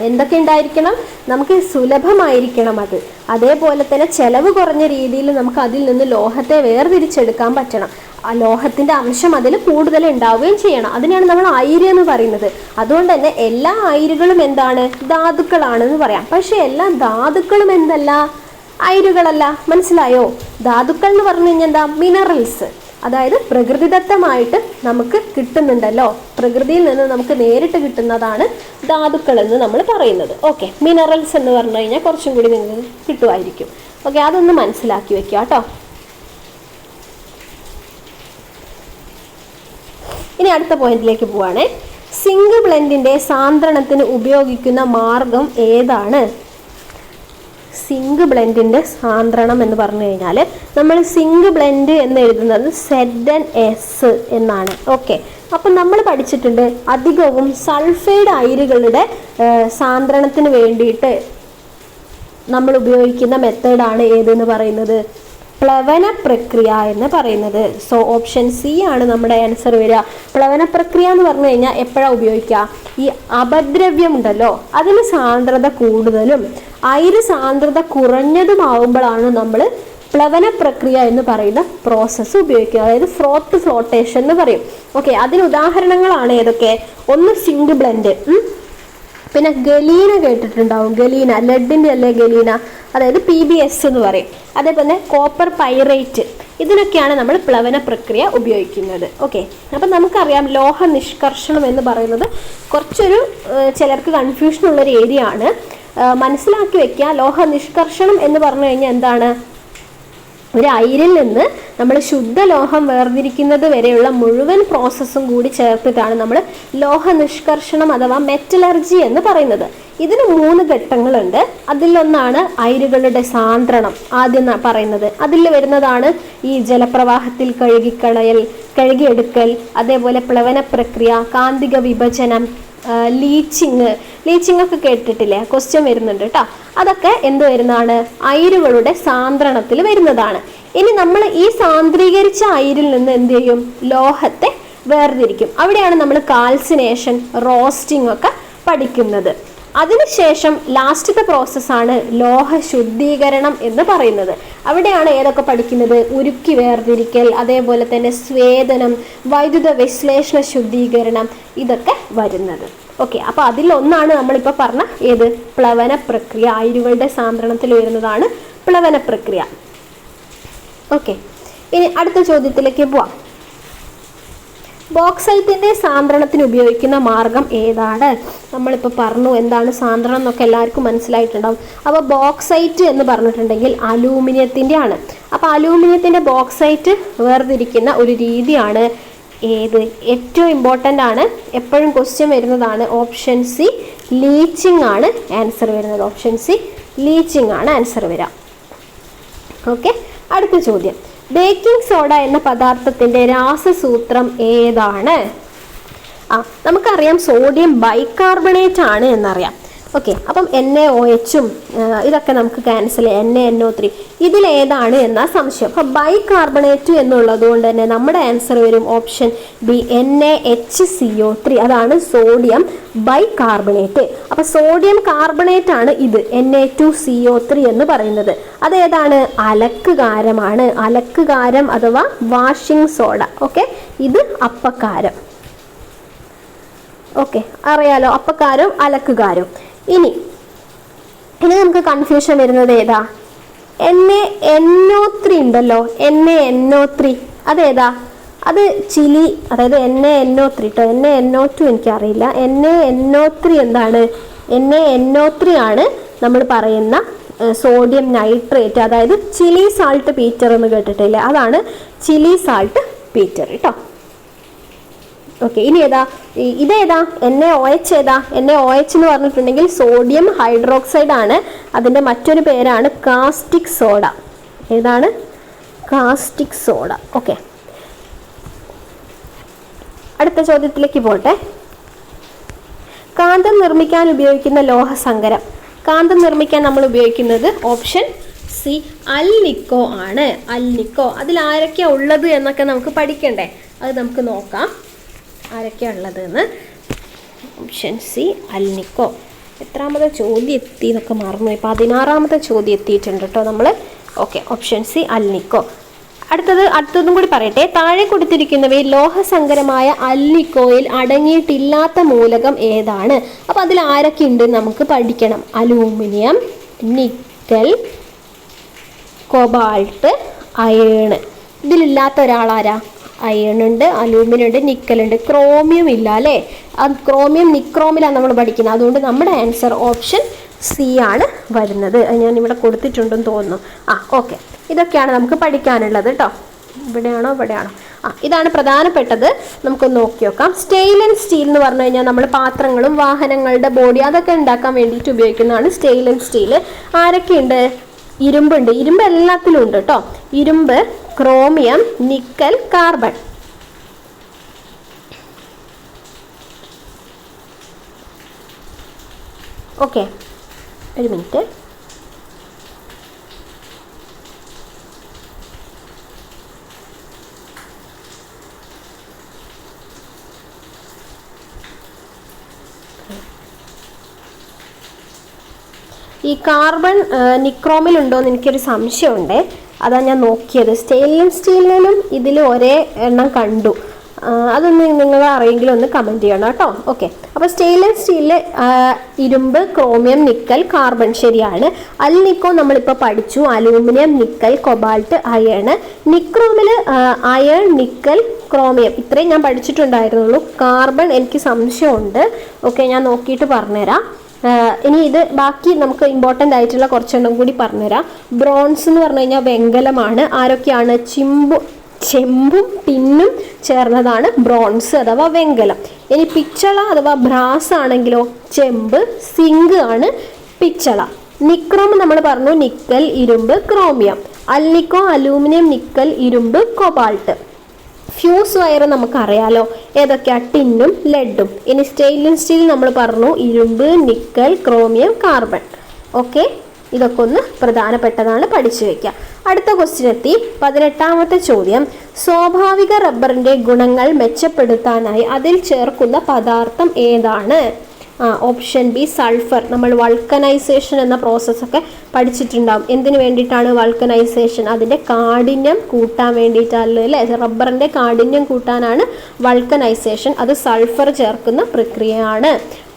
എന്തൊക്കെ ഉണ്ടായിരിക്കണം? നമുക്ക് സുലഭമായിരിക്കണം അത്. അതേപോലെ തന്നെ ചെലവ് കുറഞ്ഞ രീതിയിൽ നമുക്ക് അതിൽ നിന്ന് ലോഹത്തെ വേർതിരിച്ചെടുക്കാൻ പറ്റണം. ആ ലോഹത്തിൻ്റെ അംശം അതിൽ കൂടുതൽ ഉണ്ടാവുകയും ചെയ്യണം. അതിനാണ് നമ്മൾ അയിര് എന്ന് പറയുന്നത്. അതുകൊണ്ട് തന്നെ എല്ലാ അയിരുകളും എന്താണ്? ധാതുക്കളാണെന്ന് പറയാം. പക്ഷെ എല്ലാ ധാതുക്കളും എന്തല്ല? അയിരുകളല്ല. മനസ്സിലായോ? ധാതുക്കൾ എന്ന് പറഞ്ഞു കഴിഞ്ഞാൽ എന്താ? മിനറൽസ്. അതായത് പ്രകൃതിദത്തമായിട്ട് നമുക്ക് കിട്ടുന്നുണ്ടല്ലോ, പ്രകൃതിയിൽ നിന്ന് നമുക്ക് നേരിട്ട് കിട്ടുന്നതാണ് ധാതുക്കൾ എന്ന് നമ്മൾ പറയുന്നത്. ഓക്കെ, മിനറൽസ് എന്ന് പറഞ്ഞു കഴിഞ്ഞാൽ കുറച്ചും കൂടി നിങ്ങൾക്ക് കിട്ടുമായിരിക്കും. ഓക്കെ, അതൊന്ന് മനസ്സിലാക്കി വെക്കുക കേട്ടോ. ഇനി അടുത്ത പോയിന്റിലേക്ക് പോവാണ്. സിങ്ക് ബ്ലെൻഡിന്റെ സാന്ദ്രണത്തിന് ഉപയോഗിക്കുന്ന മാർഗം ഏതാണ്? സിങ്ക് ബ്ലെൻഡിൻ്റെ സാന്ദ്രണം എന്ന് പറഞ്ഞു കഴിഞ്ഞാൽ നമ്മൾ സിങ്ക് ബ്ലെൻഡ് എന്ന് എഴുതുന്നത് ZnS എന്നാണ്. ഓക്കെ, അപ്പം നമ്മൾ പഠിച്ചിട്ടുണ്ട് അധികവും സൾഫൈഡ് അയിരുകളുടെ സാന്ദ്രണത്തിന് വേണ്ടിയിട്ട് നമ്മൾ ഉപയോഗിക്കുന്ന മെത്തേഡാണ് ഏതെന്ന് പറയുന്നത്? പ്ലവന പ്രക്രിയ എന്ന് പറയുന്നത്. സോ ഓപ്ഷൻ സി ആണ് നമ്മുടെ ആൻസർ വരിക. പ്ലവന പ്രക്രിയ എന്ന് പറഞ്ഞു കഴിഞ്ഞാൽ എപ്പോഴാണ് ഉപയോഗിക്കുക? ഈ അപദ്രവ്യം ഉണ്ടല്ലോ അതിന് സാന്ദ്രത കൂടുതലും അയിര് സാന്ദ്രത കുറഞ്ഞതുമാവുമ്പോഴാണ് നമ്മൾ പ്ലവന പ്രക്രിയ എന്ന് പറയുന്ന പ്രോസസ്സ് ഉപയോഗിക്കുക. അതായത് ഫ്രോത്ത് ഫ്ലോട്ടേഷൻ എന്ന് പറയും. ഓക്കെ, അതിന് ഉദാഹരണങ്ങളാണ് ഏതൊക്കെ? ഒന്ന് സിങ്ക് ബ്ലെൻഡ്, പിന്നെ ഗലീന കേട്ടിട്ടുണ്ടാവും. ഗലീന, ലെഡിൻ്റെ അല്ലേ ഗലീന, അതായത് PbS എന്ന് പറയും. അതേപോലെ കോപ്പർ പൈറേറ്റ്, ഇതിനൊക്കെയാണ് നമ്മൾ പ്ലവന പ്രക്രിയ ഉപയോഗിക്കുന്നത്. ഓക്കെ, അപ്പം നമുക്കറിയാം ലോഹ നിഷ്കർഷണം എന്ന് പറയുന്നത് കുറച്ചൊരു ചിലർക്ക് കൺഫ്യൂഷനുള്ളൊരു ഏരിയ ആണ്. മനസ്സിലാക്കി വെക്കുക. ലോഹ നിഷ്കർഷണം എന്ന് പറഞ്ഞു കഴിഞ്ഞാൽ എന്താണ്? ഒരു അയിരിൽ നിന്ന് നമ്മൾ ശുദ്ധലോഹം വേർതിരിക്കുന്നത് വരെയുള്ള മുഴുവൻ പ്രോസസ്സും കൂടി ചേർത്തിട്ടാണ് നമ്മൾ ലോഹ നിഷ്കർഷണം അഥവാ മെറ്റലർജി എന്ന് പറയുന്നത്. ഇതിന് 3 ഘട്ടങ്ങളുണ്ട്. അതിലൊന്നാണ് അയിരുകളുടെ സാന്ദ്രണം ആദ്യം പറയുന്നത്. അതിൽ വരുന്നതാണ് ഈ ജലപ്രവാഹത്തിൽ കഴുകിയെടുക്കൽ, അതേപോലെ പ്ലവന പ്രക്രിയ, കാന്തിക വിഭജനം, ലീച്ചിങ് ഒക്കെ കേട്ടിട്ടില്ലേ? ക്വസ്റ്റ്യൻ വരുന്നുണ്ട് കേട്ടോ. അതൊക്കെ എന്ത് വരുന്നതാണ്? അയിരുകളുടെ സാന്ദ്രണത്തിൽ വരുന്നതാണ്. ഇനി നമ്മൾ ഈ സാന്ദ്രീകരിച്ച അയിരിൽ നിന്ന് എന്ത് ചെയ്യും? ലോഹത്തെ വേർതിരിക്കും. അവിടെയാണ് നമ്മൾ കാൽസിനേഷൻ, റോസ്റ്റിംഗ് ഒക്കെ പഠിക്കുന്നത്. അതിനുശേഷം ലാസ്റ്റത്തെ പ്രോസസ്സാണ് ലോഹ ശുദ്ധീകരണം എന്ന് പറയുന്നത്. അവിടെയാണ് ഏതൊക്കെ പഠിക്കുന്നത്? ഉരുക്കി വേർതിരിക്കൽ, അതേപോലെ തന്നെ സ്വേദനം, വൈദ്യുത വിശ്ലേഷണ ശുദ്ധീകരണം, ഇതൊക്കെ വരുന്നത്. ഓക്കെ, അപ്പോൾ അതിലൊന്നാണ് നമ്മളിപ്പോൾ പറഞ്ഞ ഏത്? പ്ലവന പ്രക്രിയ. അയിരുകളുടെ സാന്ദ്രണത്തിൽ വരുന്നതാണ് പ്ലവന പ്രക്രിയ. ഓക്കെ, ഇനി അടുത്ത ചോദ്യത്തിലേക്ക് പോവാം. ബോക്സൈറ്റിന്റെ സാന്ദ്രണത്തിന് ഉപയോഗിക്കുന്ന മാർഗം ഏതാണ്? നമ്മളിപ്പോൾ പറഞ്ഞു എന്താണ് സാന്ദ്രണം എന്നൊക്കെ എല്ലാവർക്കും മനസ്സിലായിട്ടുണ്ടാവും. അപ്പോൾ ബോക്സൈറ്റ് എന്ന് പറഞ്ഞിട്ടുണ്ടെങ്കിൽ അലൂമിനിയത്തിൻ്റെ ആണ്. അപ്പോൾ അലൂമിനിയത്തിൻ്റെ ബോക്സൈറ്റ് വേർതിരിക്കുന്ന ഒരു രീതിയാണ് ഏത്? ഏറ്റവും ഇമ്പോർട്ടൻ്റ് ആണ്, എപ്പോഴും ക്വസ്റ്റ്യൻ വരുന്നതാണ്. ഓപ്ഷൻ സി ലീച്ചിങ് ആണ് ആൻസർ വരുന്നത്. ഓപ്ഷൻ സി ലീച്ചിങ് ആണ് ആൻസർ വരിക. ഓക്കെ, അടുത്ത ചോദ്യം. ബേക്കിംഗ് സോഡ എന്ന പദാർത്ഥത്തിന്റെ രാസസൂത്രം ഏതാണ്? നമുക്കറിയാം സോഡിയം ബൈകാർബണേറ്റ് ആണ് എന്നറിയാം. ഓക്കെ, അപ്പം NaOHും ഇതൊക്കെ നമുക്ക് ക്യാൻസൽ ചെയ്യാം. NaNO3 ഇതിലേതാണ് എന്നാ സംശയം. അപ്പം ബൈകാർബണേറ്റ് എന്നുള്ളത് കൊണ്ട് തന്നെ നമ്മുടെ ആൻസർ വരും ഓപ്ഷൻ ബി, NaHCO3. അതാണ് സോഡിയം ബൈകാർബണേറ്റ്. അപ്പം സോഡിയം കാർബണേറ്റ് ആണ് ഇത് Na2CO3 എന്ന് പറയുന്നത്. അതേതാണ്? അലക്കുകാരമാണ്. അലക്കുകാരം അഥവാ വാഷിംഗ് സോഡ. ഓക്കെ, ഇത് അപ്പക്കാരം. ഓക്കെ, അറിയാലോ, അപ്പക്കാരും അലക്കുകാരും. ഇനി നമുക്ക് കൺഫ്യൂഷൻ വരുന്നത് ഏതാ? NaNO3 ഉണ്ടല്ലോ, NaNO3 അതേതാ? അത് ചിലി, അതായത് NaNO3 കേട്ടോ. NaNO2 എനിക്കറിയില്ല. NaNO3 എന്താണ്? NaNO3 ആണ് നമ്മൾ പറയുന്ന സോഡിയം നൈട്രേറ്റ്, അതായത് ചിലി സാൾട്ട് പീറ്റർ എന്ന് കേട്ടിട്ടില്ലേ? അതാണ് ചിലി സാൾട്ട് പീറ്റർ കേട്ടോ. ഓക്കെ, ഇനി ഏതാ? ഇതേതാ? NaOH ഏതാ? NaOH എന്ന് പറഞ്ഞിട്ടുണ്ടെങ്കിൽ സോഡിയം ഹൈഡ്രോക്സൈഡ് ആണ്. അതിൻ്റെ മറ്റൊരു പേരാണ് കാസ്റ്റിക് സോഡ. ഏതാണ്? Caustic soda. ഓക്കെ, അടുത്ത ചോദ്യത്തിലേക്ക് പോട്ടെ. കാന്തം നിർമ്മിക്കാൻ ഉപയോഗിക്കുന്ന ലോഹസങ്കരം. കാന്തം നിർമ്മിക്കാൻ നമ്മൾ ഉപയോഗിക്കുന്നത് ഓപ്ഷൻ സി, അൽനിക്കോ ആണ്. അൽനിക്കോ. അതിൽ ആരൊക്കെയാണ് ഉള്ളത് എന്നൊക്കെ നമുക്ക് പഠിക്കണ്ടേ? അത് നമുക്ക് നോക്കാം, ആരൊക്കെയാണ് ഉള്ളതെന്ന്. Option C, alnico. എത്രാമത്തെ ചോദ്യം എത്തി എന്നൊക്കെ മറന്നുപോയി. 16ാമത്തെ ചോദ്യം എത്തിയിട്ടുണ്ട് കേട്ടോ നമ്മൾ. Okay, option C, alnico. അടുത്തതും കൂടി പറയട്ടെ. താഴെ കൊടുത്തിരിക്കുന്നവയിൽ ലോഹസങ്കരമായ അൽനിക്കോയിൽ അടങ്ങിയിട്ടില്ലാത്ത മൂലകം ഏതാണ്? അപ്പം അതിൽ ആരൊക്കെ ഉണ്ട് നമുക്ക് പഠിക്കണം. Aluminium, nickel, cobalt, iron. ഇതിലില്ലാത്ത ഒരാളാരാ? അയൺ ഉണ്ട്, അലൂമിനിയം ഉണ്ട്, നിക്കലുണ്ട്. ക്രോമിയം ഇല്ല അല്ലേ? ക്രോമിയം നിക്രോമിലാണ് നമ്മൾ പഠിക്കുന്നത്. അതുകൊണ്ട് നമ്മുടെ ആൻസർ ഓപ്ഷൻ സി ആണ് വരുന്നത്. ഞാൻ ഇവിടെ കൊടുത്തിട്ടുണ്ടെന്ന് തോന്നുന്നു. ഓക്കെ, ഇതൊക്കെയാണ് നമുക്ക് പഠിക്കാനുള്ളത് കേട്ടോ. ഇവിടെയാണോ? ഇതാണ് പ്രധാനപ്പെട്ടത്. നമുക്കൊന്ന് നോക്കി നോക്കാം. സ്റ്റെയിൽ ആൻഡ് സ്റ്റീൽ എന്ന് പറഞ്ഞു കഴിഞ്ഞാൽ നമ്മൾ പാത്രങ്ങളും വാഹനങ്ങളുടെ ബോഡി അതൊക്കെ ഉണ്ടാക്കാൻ വേണ്ടിയിട്ട് ഉപയോഗിക്കുന്നതാണ് സ്റ്റെയിൽ ആൻഡ് സ്റ്റീൽ. ആരൊക്കെയുണ്ട്? ഇരുമ്പുണ്ട്. ഇരുമ്പ് എല്ലാത്തിലും ഉണ്ട് കേട്ടോ. ഇരുമ്പ്, ക്രോമിയം, നിക്കൽ, കാർബൺ. ഓക്കെ, ഒരു മിനിറ്റ്. ഈ കാർബൺ നിക്രോമിൽ ഉണ്ടോയെന്ന് എനിക്കൊരു സംശയമുണ്ട്. അതാണ് ഞാൻ നോക്കിയത്. സ്റ്റെയിൻലെസ് സ്റ്റീലിലും ഇതിൽ ഒരേ എണ്ണം കണ്ടു. അതൊന്ന് നിങ്ങൾ അറിയെങ്കിലും ഒന്ന് കമൻറ്റ് ചെയ്യണം കേട്ടോ. ഓക്കെ, അപ്പോൾ സ്റ്റെയിൻലെസ് സ്റ്റീലിൽ ഇരുമ്പ്, ക്രോമിയം, നിക്കൽ, കാർബൺ ശരിയാണ്. അൽനിക്കോ നമ്മളിപ്പോൾ പഠിച്ചു. Aluminium, nickel, cobalt, iron. നിക്രോമിൽ അയൺ, നിക്കൽ, ക്രോമിയം ഇത്രയും ഞാൻ പഠിച്ചിട്ടുണ്ടായിരുന്നുള്ളൂ. കാർബൺ എനിക്ക് സംശയമുണ്ട്. ഓക്കെ, ഞാൻ നോക്കിയിട്ട് പറഞ്ഞുതരാം. ഇനി ഇത് ബാക്കി നമുക്ക് ഇമ്പോർട്ടൻ്റ് ആയിട്ടുള്ള കുറച്ചെണ്ണം കൂടി പറഞ്ഞുതരാം. ബ്രോൺസ് എന്ന് പറഞ്ഞു കഴിഞ്ഞാൽ വെങ്കലമാണ്. ആരൊക്കെയാണ്? ചെമ്പും ടിന്നും ചേർന്നതാണ് ബ്രോൺസ് അഥവാ വെങ്കലം. ഇനി പിച്ചള അഥവാ ബ്രാസ് ആണെങ്കിലോ ചെമ്പ്, സിങ്ക് ആണ് പിച്ചള. നിക്രോം നമ്മൾ പറഞ്ഞു നിക്കൽ, ഇരുമ്പ്, ക്രോമിയം. അൽനിക്കോ അലൂമിനിയം, നിക്കൽ, ഇരുമ്പ്, കൊബാൾട്ട്. ഫ്യൂസ് വയർ നമുക്കറിയാലോ ഏതൊക്കെയാ? ടിന്നും ലെഡും. ഇനി സ്റ്റെയിൻലെസ് സ്റ്റീൽ നമ്മൾ പറഞ്ഞു ഇരുമ്പ്, നിക്കൽ, ക്രോമിയം, കാർബൺ. ഓക്കെ, ഇതൊക്കെ ഒന്ന് പ്രധാനപ്പെട്ടതാണ്, പഠിച്ചു വയ്ക്കുക. അടുത്ത ക്വസ്റ്റ്യൻ എത്തി. 18ാമത്തെ ചോദ്യം. സ്വാഭാവിക റബ്ബറിൻ്റെ ഗുണങ്ങൾ മെച്ചപ്പെടുത്താനായി അതിൽ ചേർക്കുന്ന പദാർത്ഥം ഏതാണ്? Option B, sulphur. നമ്മൾ വൾക്കനൈസേഷൻ എന്ന പ്രോസസ്സൊക്കെ പഠിച്ചിട്ടുണ്ടാവും. എന്തിനു വേണ്ടിയിട്ടാണ് വൾക്കനൈസേഷൻ? അതിൻ്റെ കാഠിന്യം കൂട്ടാൻ വേണ്ടിയിട്ടല്ലേ അല്ലേ? റബ്ബറിൻ്റെ കാഠിന്യം കൂട്ടാനാണ് വൾക്കനൈസേഷൻ. അത് സൾഫർ ചേർക്കുന്ന പ്രക്രിയയാണ്.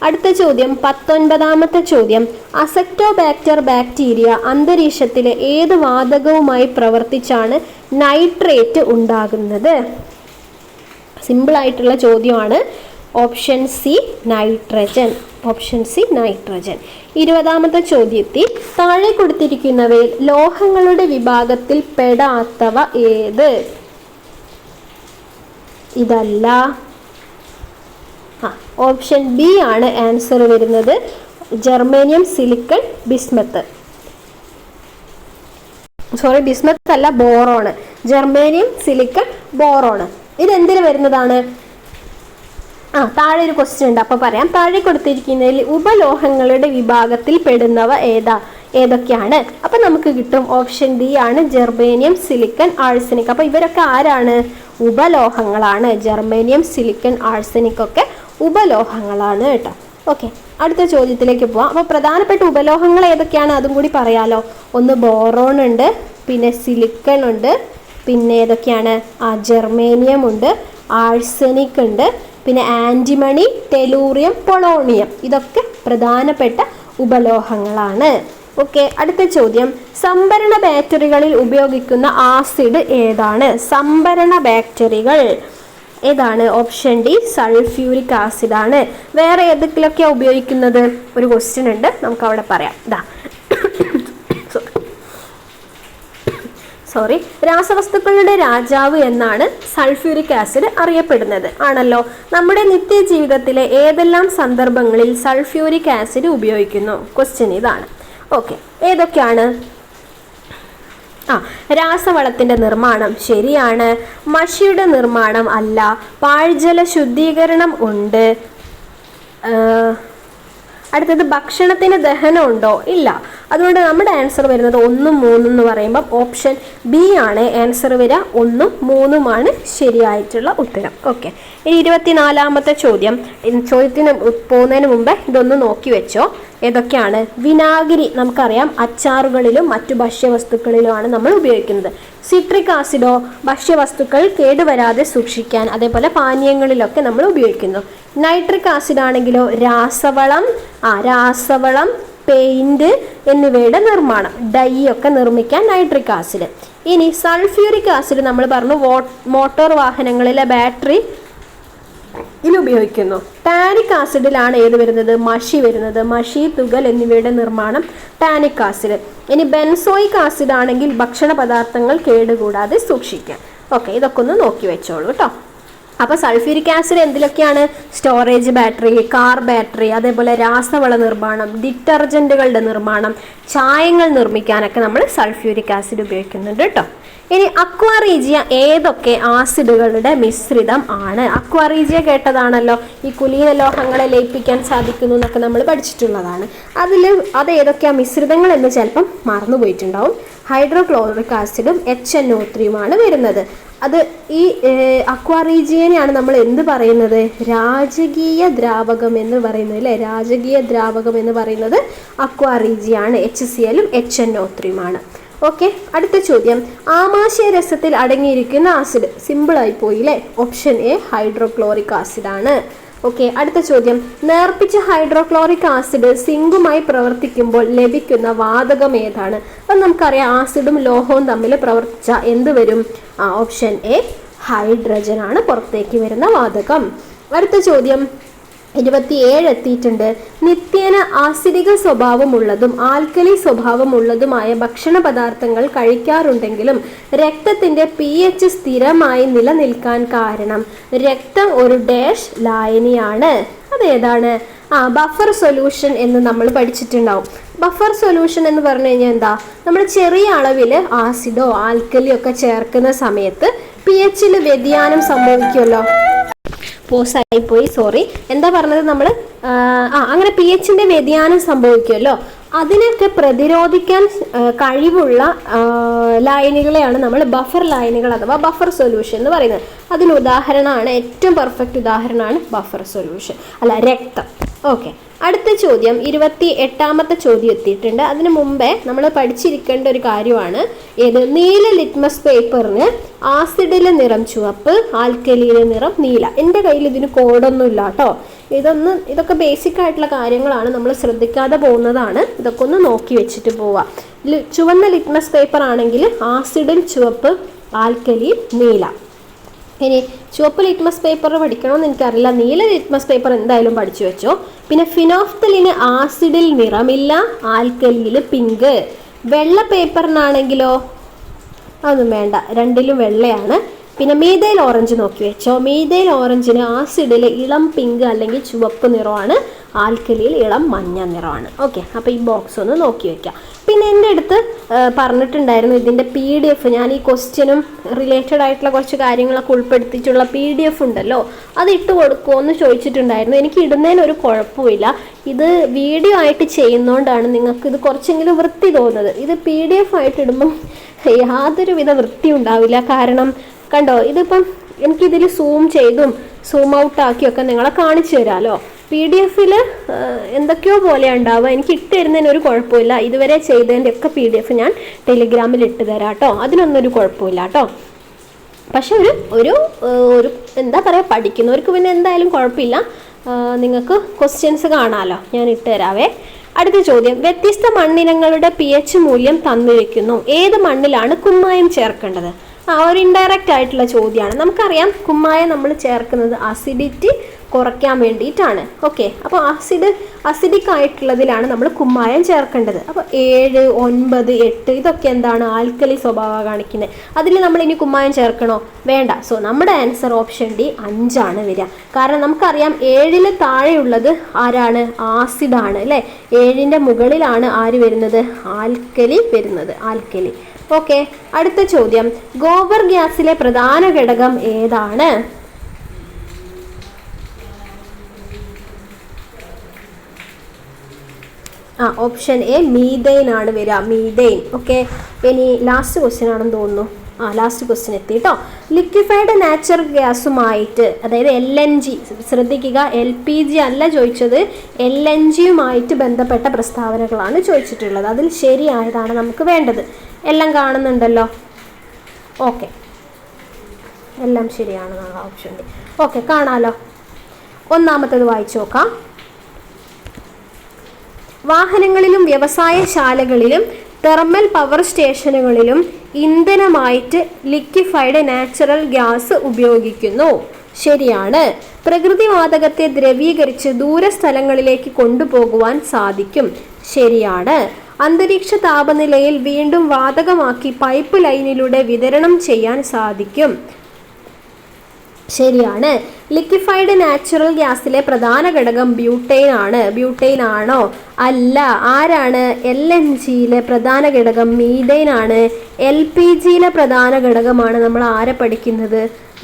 അടുത്ത ചോദ്യം 19ാമത്തെ ചോദ്യം. അസെക്ടോബാക്ടർ ബാക്ടീരിയ അന്തരീക്ഷത്തിലെ ഏത് വാതകവുമായി പ്രവർത്തിച്ചാണ് നൈട്രേറ്റ് ഉണ്ടാകുന്നത്? സിമ്പിളായിട്ടുള്ള ചോദ്യമാണ്. Option C, nitrogen. Option C, nitrogen. 20ാമത്തെ ചോദ്യത്തിൽ താഴെ കൊടുത്തിരിക്കുന്നവയിൽ ലോഹങ്ങളുടെ വിഭാഗത്തിൽ പെടാത്തവ ഏത്? ഇതല്ല. ഓപ്ഷൻ ബി ആണ് ആൻസർ വരുന്നത്. Germanium, silicon, bismuth. Sorry, bismuth അല്ല, ബോറോണ്. Germanium, silicon, boron. ഇതെന്തിന് വരുന്നതാണ്? താഴെ ഒരു ക്വസ്റ്റ്യൻ ഉണ്ട്, അപ്പോൾ പറയാം. താഴെ കൊടുത്തിരിക്കുന്നതിൽ ഉപലോഹങ്ങളുടെ വിഭാഗത്തിൽ പെടുന്നവ ഏതൊക്കെയാണ്? അപ്പൊ നമുക്ക് കിട്ടും ഓപ്ഷൻ ഡി ആണ് ജെർമേനിയം, സിലിക്കൺ, ആഴ്സനിക്. അപ്പൊ ഇവരൊക്കെ ആരാണ്? ഉപലോഹങ്ങളാണ്. ജെർമേനിയം, സിലിക്കൺ, ആഴ്സനിക് ഒക്കെ ഉപലോഹങ്ങളാണ് കേട്ടോ. ഓക്കെ, അടുത്ത ചോദ്യത്തിലേക്ക് പോവാം. അപ്പോൾ പ്രധാനപ്പെട്ട ഉപലോഹങ്ങൾ ഏതൊക്കെയാണ് അതും കൂടി പറയാലോ. ഒന്ന് ബോറോൺ ഉണ്ട്, പിന്നെ സിലിക്കൺ ഉണ്ട്, പിന്നെ ഏതൊക്കെയാണ്? ജെർമേനിയം ഉണ്ട്, ആഴ്സനിക് ഉണ്ട്, പിന്നെ ആൻറ്റിമണി, ടെലൂറിയം, പൊളോണിയം. ഇതൊക്കെ പ്രധാനപ്പെട്ട ഉപലോഹങ്ങളാണ്. ഓക്കെ, അടുത്ത ചോദ്യം. സംഭരണ ബാറ്ററികളിൽ ഉപയോഗിക്കുന്ന ആസിഡ് ഏതാണ്? സംഭരണ ബാറ്ററികൾ ഏതാണ്? ഓപ്ഷൻ ഡി സൾഫ്യൂരിക് ആസിഡ് ആണ്. വേറെ ഏതൊക്കെയൊക്കെയാണ് ഉപയോഗിക്കുന്നത്? ഒരു ക്വസ്റ്റ്യൻ ഉണ്ട്, നമുക്ക് അവിടെ പറയാം. രാസവസ്തുക്കളുടെ രാജാവ് എന്നാണ് സൾഫ്യൂരിക് ആസിഡ് അറിയപ്പെടുന്നത് ആണല്ലോ. നമ്മുടെ നിത്യജീവിതത്തിലെ ഏതെല്ലാം സന്ദർഭങ്ങളിൽ സൾഫ്യൂരിക് ആസിഡ് ഉപയോഗിക്കുന്നു? ക്വസ്റ്റ്യൻ ഇതാണ്. ഓക്കെ, ഏതൊക്കെയാണ്? രാസവളത്തിന്റെ നിർമ്മാണം ശരിയാണ്. മഷിയുടെ നിർമ്മാണം അല്ല. പാഴ്ജല ശുദ്ധീകരണം ഉണ്ട്. അടുത്തത് ഭക്ഷണത്തിന് ദഹനം ഉണ്ടോ? ഇല്ല. അതുകൊണ്ട് നമ്മുടെ ആൻസർ വരുന്നത് 1, 3 എന്ന് പറയുമ്പോൾ ഓപ്ഷൻ ബി ആണ് ആൻസർ വരിക. 1, 3 ശരിയായിട്ടുള്ള ഉത്തരം. ഓക്കെ, ഇനി 24ാമത്തെ ചോദ്യം. ചോദ്യത്തിന് പോകുന്നതിന് മുമ്പ് ഇതൊന്ന് നോക്കി വെച്ചോ. ഏതൊക്കെയാണ്? വിനാഗിരി നമുക്കറിയാം അച്ചാറുകളിലും മറ്റു ഭക്ഷ്യവസ്തുക്കളിലുമാണ് നമ്മൾ ഉപയോഗിക്കുന്നത്. സിട്രിക് ആസിഡോ ഭക്ഷ്യവസ്തുക്കൾ കേടുവരാതെ സൂക്ഷിക്കാൻ, അതേപോലെ പാനീയങ്ങളിലൊക്കെ നമ്മൾ ഉപയോഗിക്കുന്നു. നൈട്രിക് ആസിഡ് ആണെങ്കിലോ രാസവളം, പെയിന്റ് എന്നിവയുടെ നിർമ്മാണം, ഡൈ ഒക്കെ നിർമ്മിക്കാൻ നൈട്രിക് ആസിഡ്. ഇനി സൾഫ്യൂരിക് ആസിഡ് നമ്മൾ പറഞ്ഞു മോട്ടോർ വാഹനങ്ങളിലെ ബാറ്ററി ഉപയോഗിക്കുന്നു. ടാനിക് ആസിഡിലാണ് ഏത് വരുന്നത്? മഷി വരുന്നത്. മഷി, തുകൽ എന്നിവയുടെ നിർമ്മാണം ടാനിക് ആസിഡ്. ഇനി ബെൻസോയിക് ആസിഡ് ആണെങ്കിൽ ഭക്ഷണ പദാർത്ഥങ്ങൾ കേടുകൂടാതെ സൂക്ഷിക്കാം. ഓക്കെ, ഇതൊക്കെ ഒന്ന് നോക്കി വെച്ചോളൂ കേട്ടോ. അപ്പോൾ സൾഫ്യൂരിക് ആസിഡ് എന്തിലൊക്കെയാണ്? സ്റ്റോറേജ് ബാറ്ററി, കാർ ബാറ്ററി, അതേപോലെ രാസവള നിർമ്മാണം, ഡിറ്റർജൻറ്റുകളുടെ നിർമ്മാണം, ചായങ്ങൾ നിർമ്മിക്കാനൊക്കെ നമ്മൾ സൾഫ്യൂരിക് ആസിഡ് ഉപയോഗിക്കുന്നുണ്ട് കേട്ടോ. ഇനി അക്വാറീജിയ ഏതൊക്കെ ആസിഡുകളുടെ മിശ്രിതം ആണ്? അക്വാറീജിയ കേട്ടതാണല്ലോ. ഈ കുലീന ലോഹങ്ങളെ ലയിപ്പിക്കാൻ സാധിക്കുന്നു എന്നൊക്കെ നമ്മൾ പഠിച്ചിട്ടുള്ളതാണ്. അത് ഏതൊക്കെയാ മിശ്രിതങ്ങൾ എന്ന് ചിലപ്പം മറന്നുപോയിട്ടുണ്ടാവും. ഹൈഡ്രോക്ലോറിക് ആസിഡും HNO3 വരുന്നത്. അത് ഈ അക്വാറീജിയനെയാണ് നമ്മൾ എന്ത് പറയുന്നത്? രാജകീയ ദ്രാവകം എന്ന് പറയുന്നത് അല്ലേ? രാജകീയ ദ്രാവകം എന്ന് പറയുന്നത് അക്വാറീജിയാണ്. HCl-ഉം HNO3 ഓക്കെ, അടുത്ത ചോദ്യം. ആമാശയ രസത്തിൽ അടങ്ങിയിരിക്കുന്ന ആസിഡ് സിമ്പിളായി പോയില്ലേ? ഓപ്ഷൻ എ ഹൈഡ്രോക്ലോറിക് ആസിഡ് ആണ്. ഓക്കെ, അടുത്ത ചോദ്യം. നേർപ്പിച്ച ഹൈഡ്രോക്ലോറിക് ആസിഡ് സിങ്കുമായി പ്രവർത്തിക്കുമ്പോൾ ലഭിക്കുന്ന വാതകം ഏതാണ്? അപ്പം നമുക്കറിയാം ആസിഡും ലോഹവും തമ്മിൽ പ്രവർത്തിച്ച എന്ത് വരും? ഓപ്ഷൻ എ ഹൈഡ്രജൻ ആണ് പുറത്തേക്ക് വരുന്ന വാതകം. അടുത്ത ചോദ്യം 27 എത്തിയിട്ടുണ്ട്. നിത്യേന ആസിഡിക സ്വഭാവമുള്ളതും ആൽക്കലി സ്വഭാവമുള്ളതുമായ ഭക്ഷണ പദാർത്ഥങ്ങൾ കഴിക്കാറുണ്ടെങ്കിലും രക്തത്തിന്റെ pH സ്ഥിരമായി നിലനിൽക്കാൻ കാരണം രക്തം ഒരു ഡാഷ് ലായനിയാണ്. അതേതാണ്? ബഫർ സൊല്യൂഷൻ എന്ന് നമ്മൾ പഠിച്ചിട്ടുണ്ടാവും. ബഫർ സൊല്യൂഷൻ എന്ന് പറഞ്ഞു കഴിഞ്ഞാൽ എന്താ? നമ്മൾ ചെറിയ അളവിൽ ആസിഡോ ആൽക്കലിയോ ഒക്കെ ചേർക്കുന്ന സമയത്ത് pH-ൽ വ്യതിയാനം സംഭവിക്കുമല്ലോ. പോസായിപ്പോയി, സോറി. എന്താ പറഞ്ഞത് നമ്മൾ? അങ്ങനെ pH-ന്റെ വ്യതിയാനം സംഭവിക്കുമല്ലോ. അതിനൊക്കെ പ്രതിരോധിക്കാൻ കഴിവുള്ള ലായനികളെയാണ് നമ്മൾ ബഫർ ലായനികൾ അഥവാ ബഫർ സൊല്യൂഷൻ എന്ന് പറയുന്നത്. അതിന് ഉദാഹരണമാണ്, ഏറ്റവും പെർഫെക്റ്റ് ഉദാഹരണമാണ് ബഫർ സൊല്യൂഷൻ, രക്തം. ഓക്കെ, അടുത്ത ചോദ്യം 28ാമത്തെ ചോദ്യം എത്തിയിട്ടുണ്ട്. അതിന് മുമ്പേ നമ്മൾ പഠിച്ചിരിക്കേണ്ട ഒരു കാര്യമാണ് ഏത്? നീല ലിറ്റ്മസ് പേപ്പറിന് ആസിഡിലെ നിറം ചുവപ്പ്, ആൽക്കലിയിലെ നിറം നീല. എൻ്റെ കയ്യിൽ ഇതിന് കോഡൊന്നും ഇല്ല കേട്ടോ. ഇതൊക്കെ ബേസിക് ആയിട്ടുള്ള കാര്യങ്ങളാണ്, നമ്മൾ ശ്രദ്ധിക്കാതെ പോകുന്നതാണ്. ഇതൊക്കെ ഒന്ന് നോക്കി വെച്ചിട്ട് പോവാം. ചുവന്ന ലിറ്റ്മസ് പേപ്പർ ആണെങ്കിൽ ആസിഡിൽ ചുവപ്പ്, ആൽക്കലിയിൽ നീല. ഇനി ചുവപ്പ് ലിറ്റ്മസ് പേപ്പർ പഠിക്കണമെന്ന് എനിക്കറിയില്ല. നീല ലിറ്റ്മസ് പേപ്പർ എന്തായാലും പഠിച്ചു വെച്ചോ. പിന്നെ ഫിനോഫ്തലിന് ആസിഡിൽ നിറമില്ല, ആൽക്കലിയിൽ പിങ്ക്. വെള്ള പേപ്പറിനാണെങ്കിലോ അതൊന്നും വേണ്ട, രണ്ടിലും വെള്ളയാണ്. പിന്നെ മീഥൈൽ ഓറഞ്ച് നോക്കി വെച്ചോ. മീഥൈൽ ഓറഞ്ചിന് ആസിഡിൽ ഇളം പിങ്ക് അല്ലെങ്കിൽ ചുവപ്പ് നിറമാണ്, ആൽക്കലിയിൽ ഇളം മഞ്ഞ നിറമാണ്. ഓക്കെ, അപ്പോൾ ഈ ബോക്സ് ഒന്ന് നോക്കി വെക്കാം. പിന്നെ എൻ്റെ അടുത്ത് പറഞ്ഞിട്ടുണ്ടായിരുന്നു ഇതിൻ്റെ PDF, ഞാൻ ഈ ക്വസ്റ്റ്യനും റിലേറ്റഡ് ആയിട്ടുള്ള കുറച്ച് കാര്യങ്ങളൊക്കെ ഉൾപ്പെടുത്തിയിട്ടുള്ള PDF ഉണ്ടല്ലോ, അത് ഇട്ട് കൊടുക്കുമോ എന്ന് ചോദിച്ചിട്ടുണ്ടായിരുന്നു. എനിക്ക് ഇടുന്നതിനൊരു കുഴപ്പമില്ല. ഇത് വീഡിയോ ആയിട്ട് ചെയ്യുന്നതുകൊണ്ടാണ് നിങ്ങൾക്ക് ഇത് കുറച്ചെങ്കിലും വൃത്തി തോന്നുന്നത്. ഇത് PDF ആയിട്ട് ഇടുമ്പം യാതൊരുവിധ വൃത്തി ഉണ്ടാവില്ല. കാരണം കണ്ടോ, ഇതിപ്പം എനിക്കിതിൽ സൂം ചെയ്തും സൂം ഔട്ട് ആക്കിയൊക്കെ നിങ്ങളെ കാണിച്ചു തരാമല്ലോ. PDF-ൽ എന്തൊക്കെയോ പോലെ ഉണ്ടാവുക. എനിക്ക് ഇട്ട് തരുന്നതിന് ഒരു കുഴപ്പമില്ല. ഇതുവരെ ചെയ്തതിൻ്റെ ഒക്കെ PDF ഞാൻ ടെലിഗ്രാമിൽ ഇട്ട് തരാം കേട്ടോ, അതിനൊന്നും ഒരു കുഴപ്പമില്ല കേട്ടോ. പക്ഷെ ഒരു എന്താ പറയുക, പഠിക്കുന്നവർക്ക് പിന്നെ എന്തായാലും കുഴപ്പമില്ല. നിങ്ങൾക്ക് ക്വസ്റ്റ്യൻസ് കാണാമല്ലോ, ഞാൻ ഇട്ട് തരാവേ. അടുത്ത ചോദ്യം, വ്യത്യസ്ത മണ്ണിനങ്ങളുടെ pH മൂല്യം തന്നിരിക്കുന്നു. ഏത് മണ്ണിലാണ് കുമ്മായം ചേർക്കേണ്ടത്? ഒരു ഇൻഡയറക്റ്റ് ആയിട്ടുള്ള ചോദ്യമാണ്. നമുക്കറിയാം കുമ്മായം നമ്മൾ ചേർക്കുന്നത് അസിഡിറ്റി കുറയ്ക്കാൻ വേണ്ടിയിട്ടാണ്. ഓക്കെ, അപ്പോൾ അസിഡിക് ആയിട്ടുള്ളതിലാണ് നമ്മൾ കുമ്മായം ചേർക്കേണ്ടത്. അപ്പോൾ 7, 9, 8 ഇതൊക്കെ എന്താണ്, ആൽക്കലി സ്വഭാവം കാണിക്കുന്നത്. അതിൽ നമ്മൾ ഇനി കുമ്മായം ചേർക്കണോ? വേണ്ട. സോ നമ്മുടെ ആൻസർ ഓപ്ഷൻ ഡി 5 വരിക. കാരണം നമുക്കറിയാം 7-ൽ താഴെയുള്ളത് ആരാണ്? ആസിഡാണ് അല്ലേ. 7-ന്റെ മുകളിലാണ് ആര് വരുന്നത്? ആൽക്കലി വരുന്നത്, ആൽക്കലി. ഓക്കെ, അടുത്ത ചോദ്യം, ഗോബർ ഗ്യാസിലെ പ്രധാന ഘടകം ഏതാണ്? ഓപ്ഷൻ എ മീഥൈൻ ആണ് വരിക, മീഥൈൻ. ഓക്കെ, ഇനി ലാസ്റ്റ് ക്വസ്റ്റ്യൻ ആണെന്ന് തോന്നുന്നു. ലാസ്റ്റ് ക്വസ്റ്റ്യൻ എത്തി കേട്ടോ. ലിക്വിഫൈഡ് നാച്ചുറൽ ഗ്യാസുമായിട്ട്, അതായത് LNG, ശ്രദ്ധിക്കുക, LPG അല്ല ചോദിച്ചത്, LNGയുമായിട്ട് ബന്ധപ്പെട്ട പ്രസ്താവനകളാണ് ചോദിച്ചിട്ടുള്ളത്. അതിൽ ശരിയായതാണ് നമുക്ക് വേണ്ടത്. എല്ലാം കാണുന്നുണ്ടല്ലോ? ഓക്കെ, എല്ലാം ശരിയാണെന്നാണ് ഓപ്ഷൻ ഡി. ഓക്കെ, കാണാമല്ലോ. ഒന്നാമത്തേത് വായിച്ചു നോക്കാം. വാഹനങ്ങളിലും വ്യവസായശാലകളിലും തെർമൽ പവർ സ്റ്റേഷനുകളിലും ഇന്ധനമായിട്ട് ലിക്വിഫൈഡ് നാച്ചുറൽ ഗ്യാസ് ഉപയോഗിക്കുന്നു. ശരിയാണ്. പ്രകൃതിവാതകത്തെ ദ്രവീകരിച്ച് ദൂരസ്ഥലങ്ങളിലേക്ക് കൊണ്ടുപോകുവാൻ സാധിക്കും. ശരിയാണ്. അന്തരീക്ഷ താപനിലയിൽ വീണ്ടും വാതകമാക്കി പൈപ്പ് ലൈനിലൂടെ വിതരണം ചെയ്യാൻ സാധിക്കും. ശരിയാണ്. ലിക്വിഫൈഡ് നാച്ചുറൽ ഗ്യാസിലെ പ്രധാന ഘടകം ബ്യൂട്ടൈൻ ആണ്. ബ്യൂട്ടൈൻ ആണോ? അല്ല. ആരാണ്? LNGയിലെ പ്രധാന ഘടകം മീഥൈൻ ആണ്. LPGയിലെ പ്രധാന ഘടകമാണ് നമ്മൾ ആരെ പഠിക്കുന്നത്?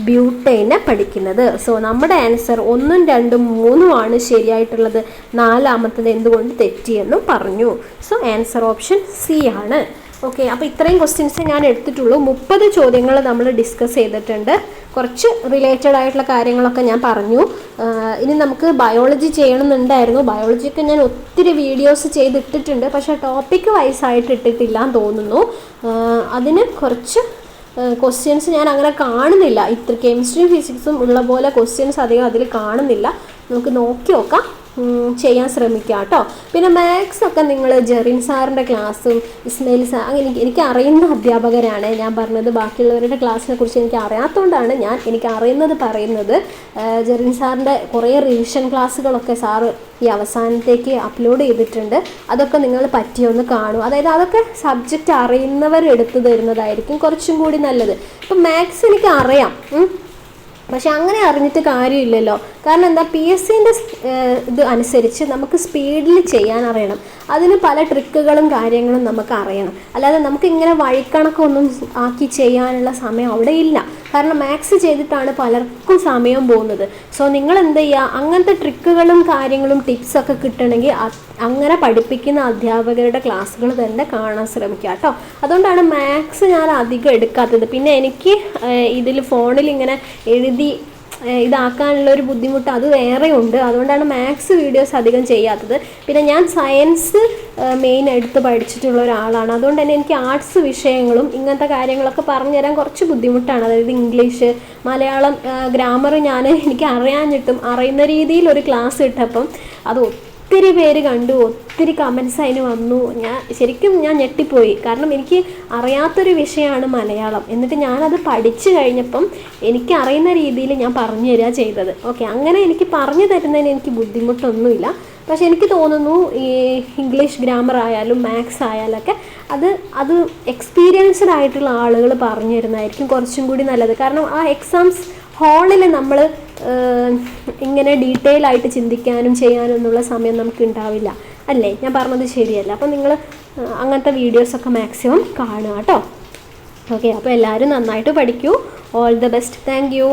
ബ്യൂട്ടൈനെ പഠിക്കുന്നത്. സോ നമ്മുടെ ആൻസർ 1, 2, 3 ആണ് ശരിയായിട്ടുള്ളത്. 4-മത്തത് എന്തുകൊണ്ട് തെറ്റിയെന്നും പറഞ്ഞു. സോ ആൻസർ ഓപ്ഷൻ സി ആണ്. ഓക്കെ, അപ്പോൾ ഇത്രയും ക്വസ്റ്റ്യൻസ് ഞാൻ എടുത്തിട്ടുള്ളൂ. 30 ചോദ്യങ്ങൾ നമ്മൾ ഡിസ്കസ് ചെയ്തിട്ടുണ്ട്. കുറച്ച് റിലേറ്റഡ് ആയിട്ടുള്ള കാര്യങ്ങളൊക്കെ ഞാൻ പറഞ്ഞു. ഇനി നമുക്ക് ബയോളജി ചെയ്യണമെന്നുണ്ടായിരുന്നു. ബയോളജിക്ക് ഞാൻ ഒത്തിരി വീഡിയോസ് ചെയ്തിട്ടിട്ടുണ്ട്, പക്ഷേ ടോപ്പിക്ക് വൈസായിട്ട് ഇട്ടിട്ടില്ല എന്ന് തോന്നുന്നു. അതിന് കുറച്ച് ക്വസ്റ്റ്യൻസ് ഞാൻ അങ്ങനെ കാണുന്നില്ല. ഇത്ര കെമിസ്ട്രിയും ഫിസിക്സും ഉള്ള പോലെ ക്വസ്റ്റ്യൻസ് അധികം അതിൽ കാണുന്നില്ല. നമുക്ക് നോക്കി നോക്കാം, ചെയ്യാൻ ശ്രമിക്കുക കേട്ടോ. പിന്നെ മാത്സ് ഒക്കെ നിങ്ങൾ ജെറിൻ സാറിൻ്റെ ക്ലാസ്സും ഇസ്മയിൽ സാർ, എനിക്ക് അറിയുന്ന അധ്യാപകരാണ് ഞാൻ പറഞ്ഞത്. ബാക്കിയുള്ളവരുടെ ക്ലാസ്സിനെ കുറിച്ച് എനിക്ക് അറിയാത്തതുകൊണ്ടാണ് ഞാൻ എനിക്ക് അറിയുന്നത് പറയുന്നത്. ജെറിൻ സാറിൻ്റെ കുറേ റിവിഷൻ ക്ലാസ്സുകളൊക്കെ സാറ് ഈ അവസാനത്തേക്ക് അപ്ലോഡ് ചെയ്തിട്ടുണ്ട്. അതൊക്കെ നിങ്ങൾ പറ്റിയൊന്ന് കാണും. അതായത് അതൊക്കെ സബ്ജക്റ്റ് അറിയുന്നവർ എടുത്തു തരുന്നതായിരിക്കും കുറച്ചും കൂടി നല്ലത്. ഇപ്പം മാത്സ് എനിക്ക് അറിയാം, പക്ഷെ അങ്ങനെ അറിഞ്ഞിട്ട് കാര്യമില്ലല്ലോ. കാരണം എന്താ, PSCൻ്റെ ഇത് അനുസരിച്ച് നമുക്ക് സ്പീഡിൽ ചെയ്യാൻ അറിയണം. അതിന് പല ട്രിക്കുകളും കാര്യങ്ങളും നമുക്ക് അറിയണം. അല്ലാതെ നമുക്ക് ഇങ്ങനെ വഴിക്കണക്കൊന്നും ആക്കി ചെയ്യാനുള്ള സമയം അവിടെ ഇല്ല. കാരണം മാത്സ് ചെയ്തിട്ടാണ് പലർക്കും സമയം പോകുന്നത്. സോ നിങ്ങൾ എന്ത് ചെയ്യുക, അങ്ങനത്തെ ട്രിക്കുകളും കാര്യങ്ങളും ടിപ്സൊക്കെ കിട്ടണമെങ്കിൽ അങ്ങനെ പഠിപ്പിക്കുന്ന അധ്യാപകരുടെ ക്ലാസ്സുകൾ തന്നെ കാണാൻ ശ്രമിക്കുക കേട്ടോ. അതുകൊണ്ടാണ് മാത്സ് ഞാൻ അധികം എടുക്കാത്തത്. പിന്നെ എനിക്ക് ഇതിൽ ഫോണിൽ ഇങ്ങനെ എഴുതി ഇതാക്കാനുള്ളൊരു ബുദ്ധിമുട്ട് അത് വേറെ ഉണ്ട്. അതുകൊണ്ടാണ് മാത്സ് വീഡിയോസ് അധികം ചെയ്യാത്തത്. പിന്നെ ഞാൻ സയൻസ് മെയിൻ എടുത്ത് പഠിച്ചിട്ടുള്ള ഒരാളാണ്. അതുകൊണ്ട് തന്നെ എനിക്ക് ആർട്സ് വിഷയങ്ങളും ഇങ്ങനത്തെ കാര്യങ്ങളൊക്കെ പറഞ്ഞു തരാൻ കുറച്ച് ബുദ്ധിമുട്ടാണ്. അതായത് ഇംഗ്ലീഷ്, മലയാളം, ഗ്രാമർ എനിക്ക് അറിയാഞ്ഞിട്ടും അറിയുന്ന രീതിയിൽ ഒരു ക്ലാസ് ഇട്ടപ്പം അത് ഒത്തിരി പേര് കണ്ടു, ഒത്തിരി കമൻസ് അതിന് വന്നു. ശരിക്കും ഞാൻ ഞെട്ടിപ്പോയി. കാരണം എനിക്ക് അറിയാത്തൊരു വിഷയമാണ് മലയാളം. എന്നിട്ട് ഞാനത് പഠിച്ചു കഴിഞ്ഞപ്പം എനിക്ക് അറിയുന്ന രീതിയിൽ ഞാൻ പറഞ്ഞു തരിക ചെയ്തത്. ഓക്കെ, അങ്ങനെ എനിക്ക് പറഞ്ഞു തരുന്നതിന് എനിക്ക് ബുദ്ധിമുട്ടൊന്നുമില്ല. പക്ഷെ എനിക്ക് തോന്നുന്നു ഈ ഇംഗ്ലീഷ് ഗ്രാമർ ആയാലും മാത്സ് ആയാലൊക്കെ അത് എക്സ്പീരിയൻസ്ഡ് ആയിട്ടുള്ള ആളുകൾ പറഞ്ഞു തരുന്നതായിരിക്കും കുറച്ചും കൂടി നല്ലത്. കാരണം ആ എക്സാംസ് ഹാളിൽ നമ്മൾ ഇങ്ങനെ ഡീറ്റെയിൽ ആയിട്ട് ചിന്തിക്കാനും ചെയ്യാനും എന്നുള്ള സമയം നമുക്ക് ഉണ്ടാവില്ല അല്ലേ? ഞാൻ പറഞ്ഞത് ശരിയല്ല? അപ്പം നിങ്ങൾ അങ്ങനത്തെ വീഡിയോസൊക്കെ മാക്സിമം കാണുക കേട്ടോ. ഓക്കെ, അപ്പോൾ എല്ലാവരും നന്നായിട്ട് പഠിക്കൂ. All the best. Thank U.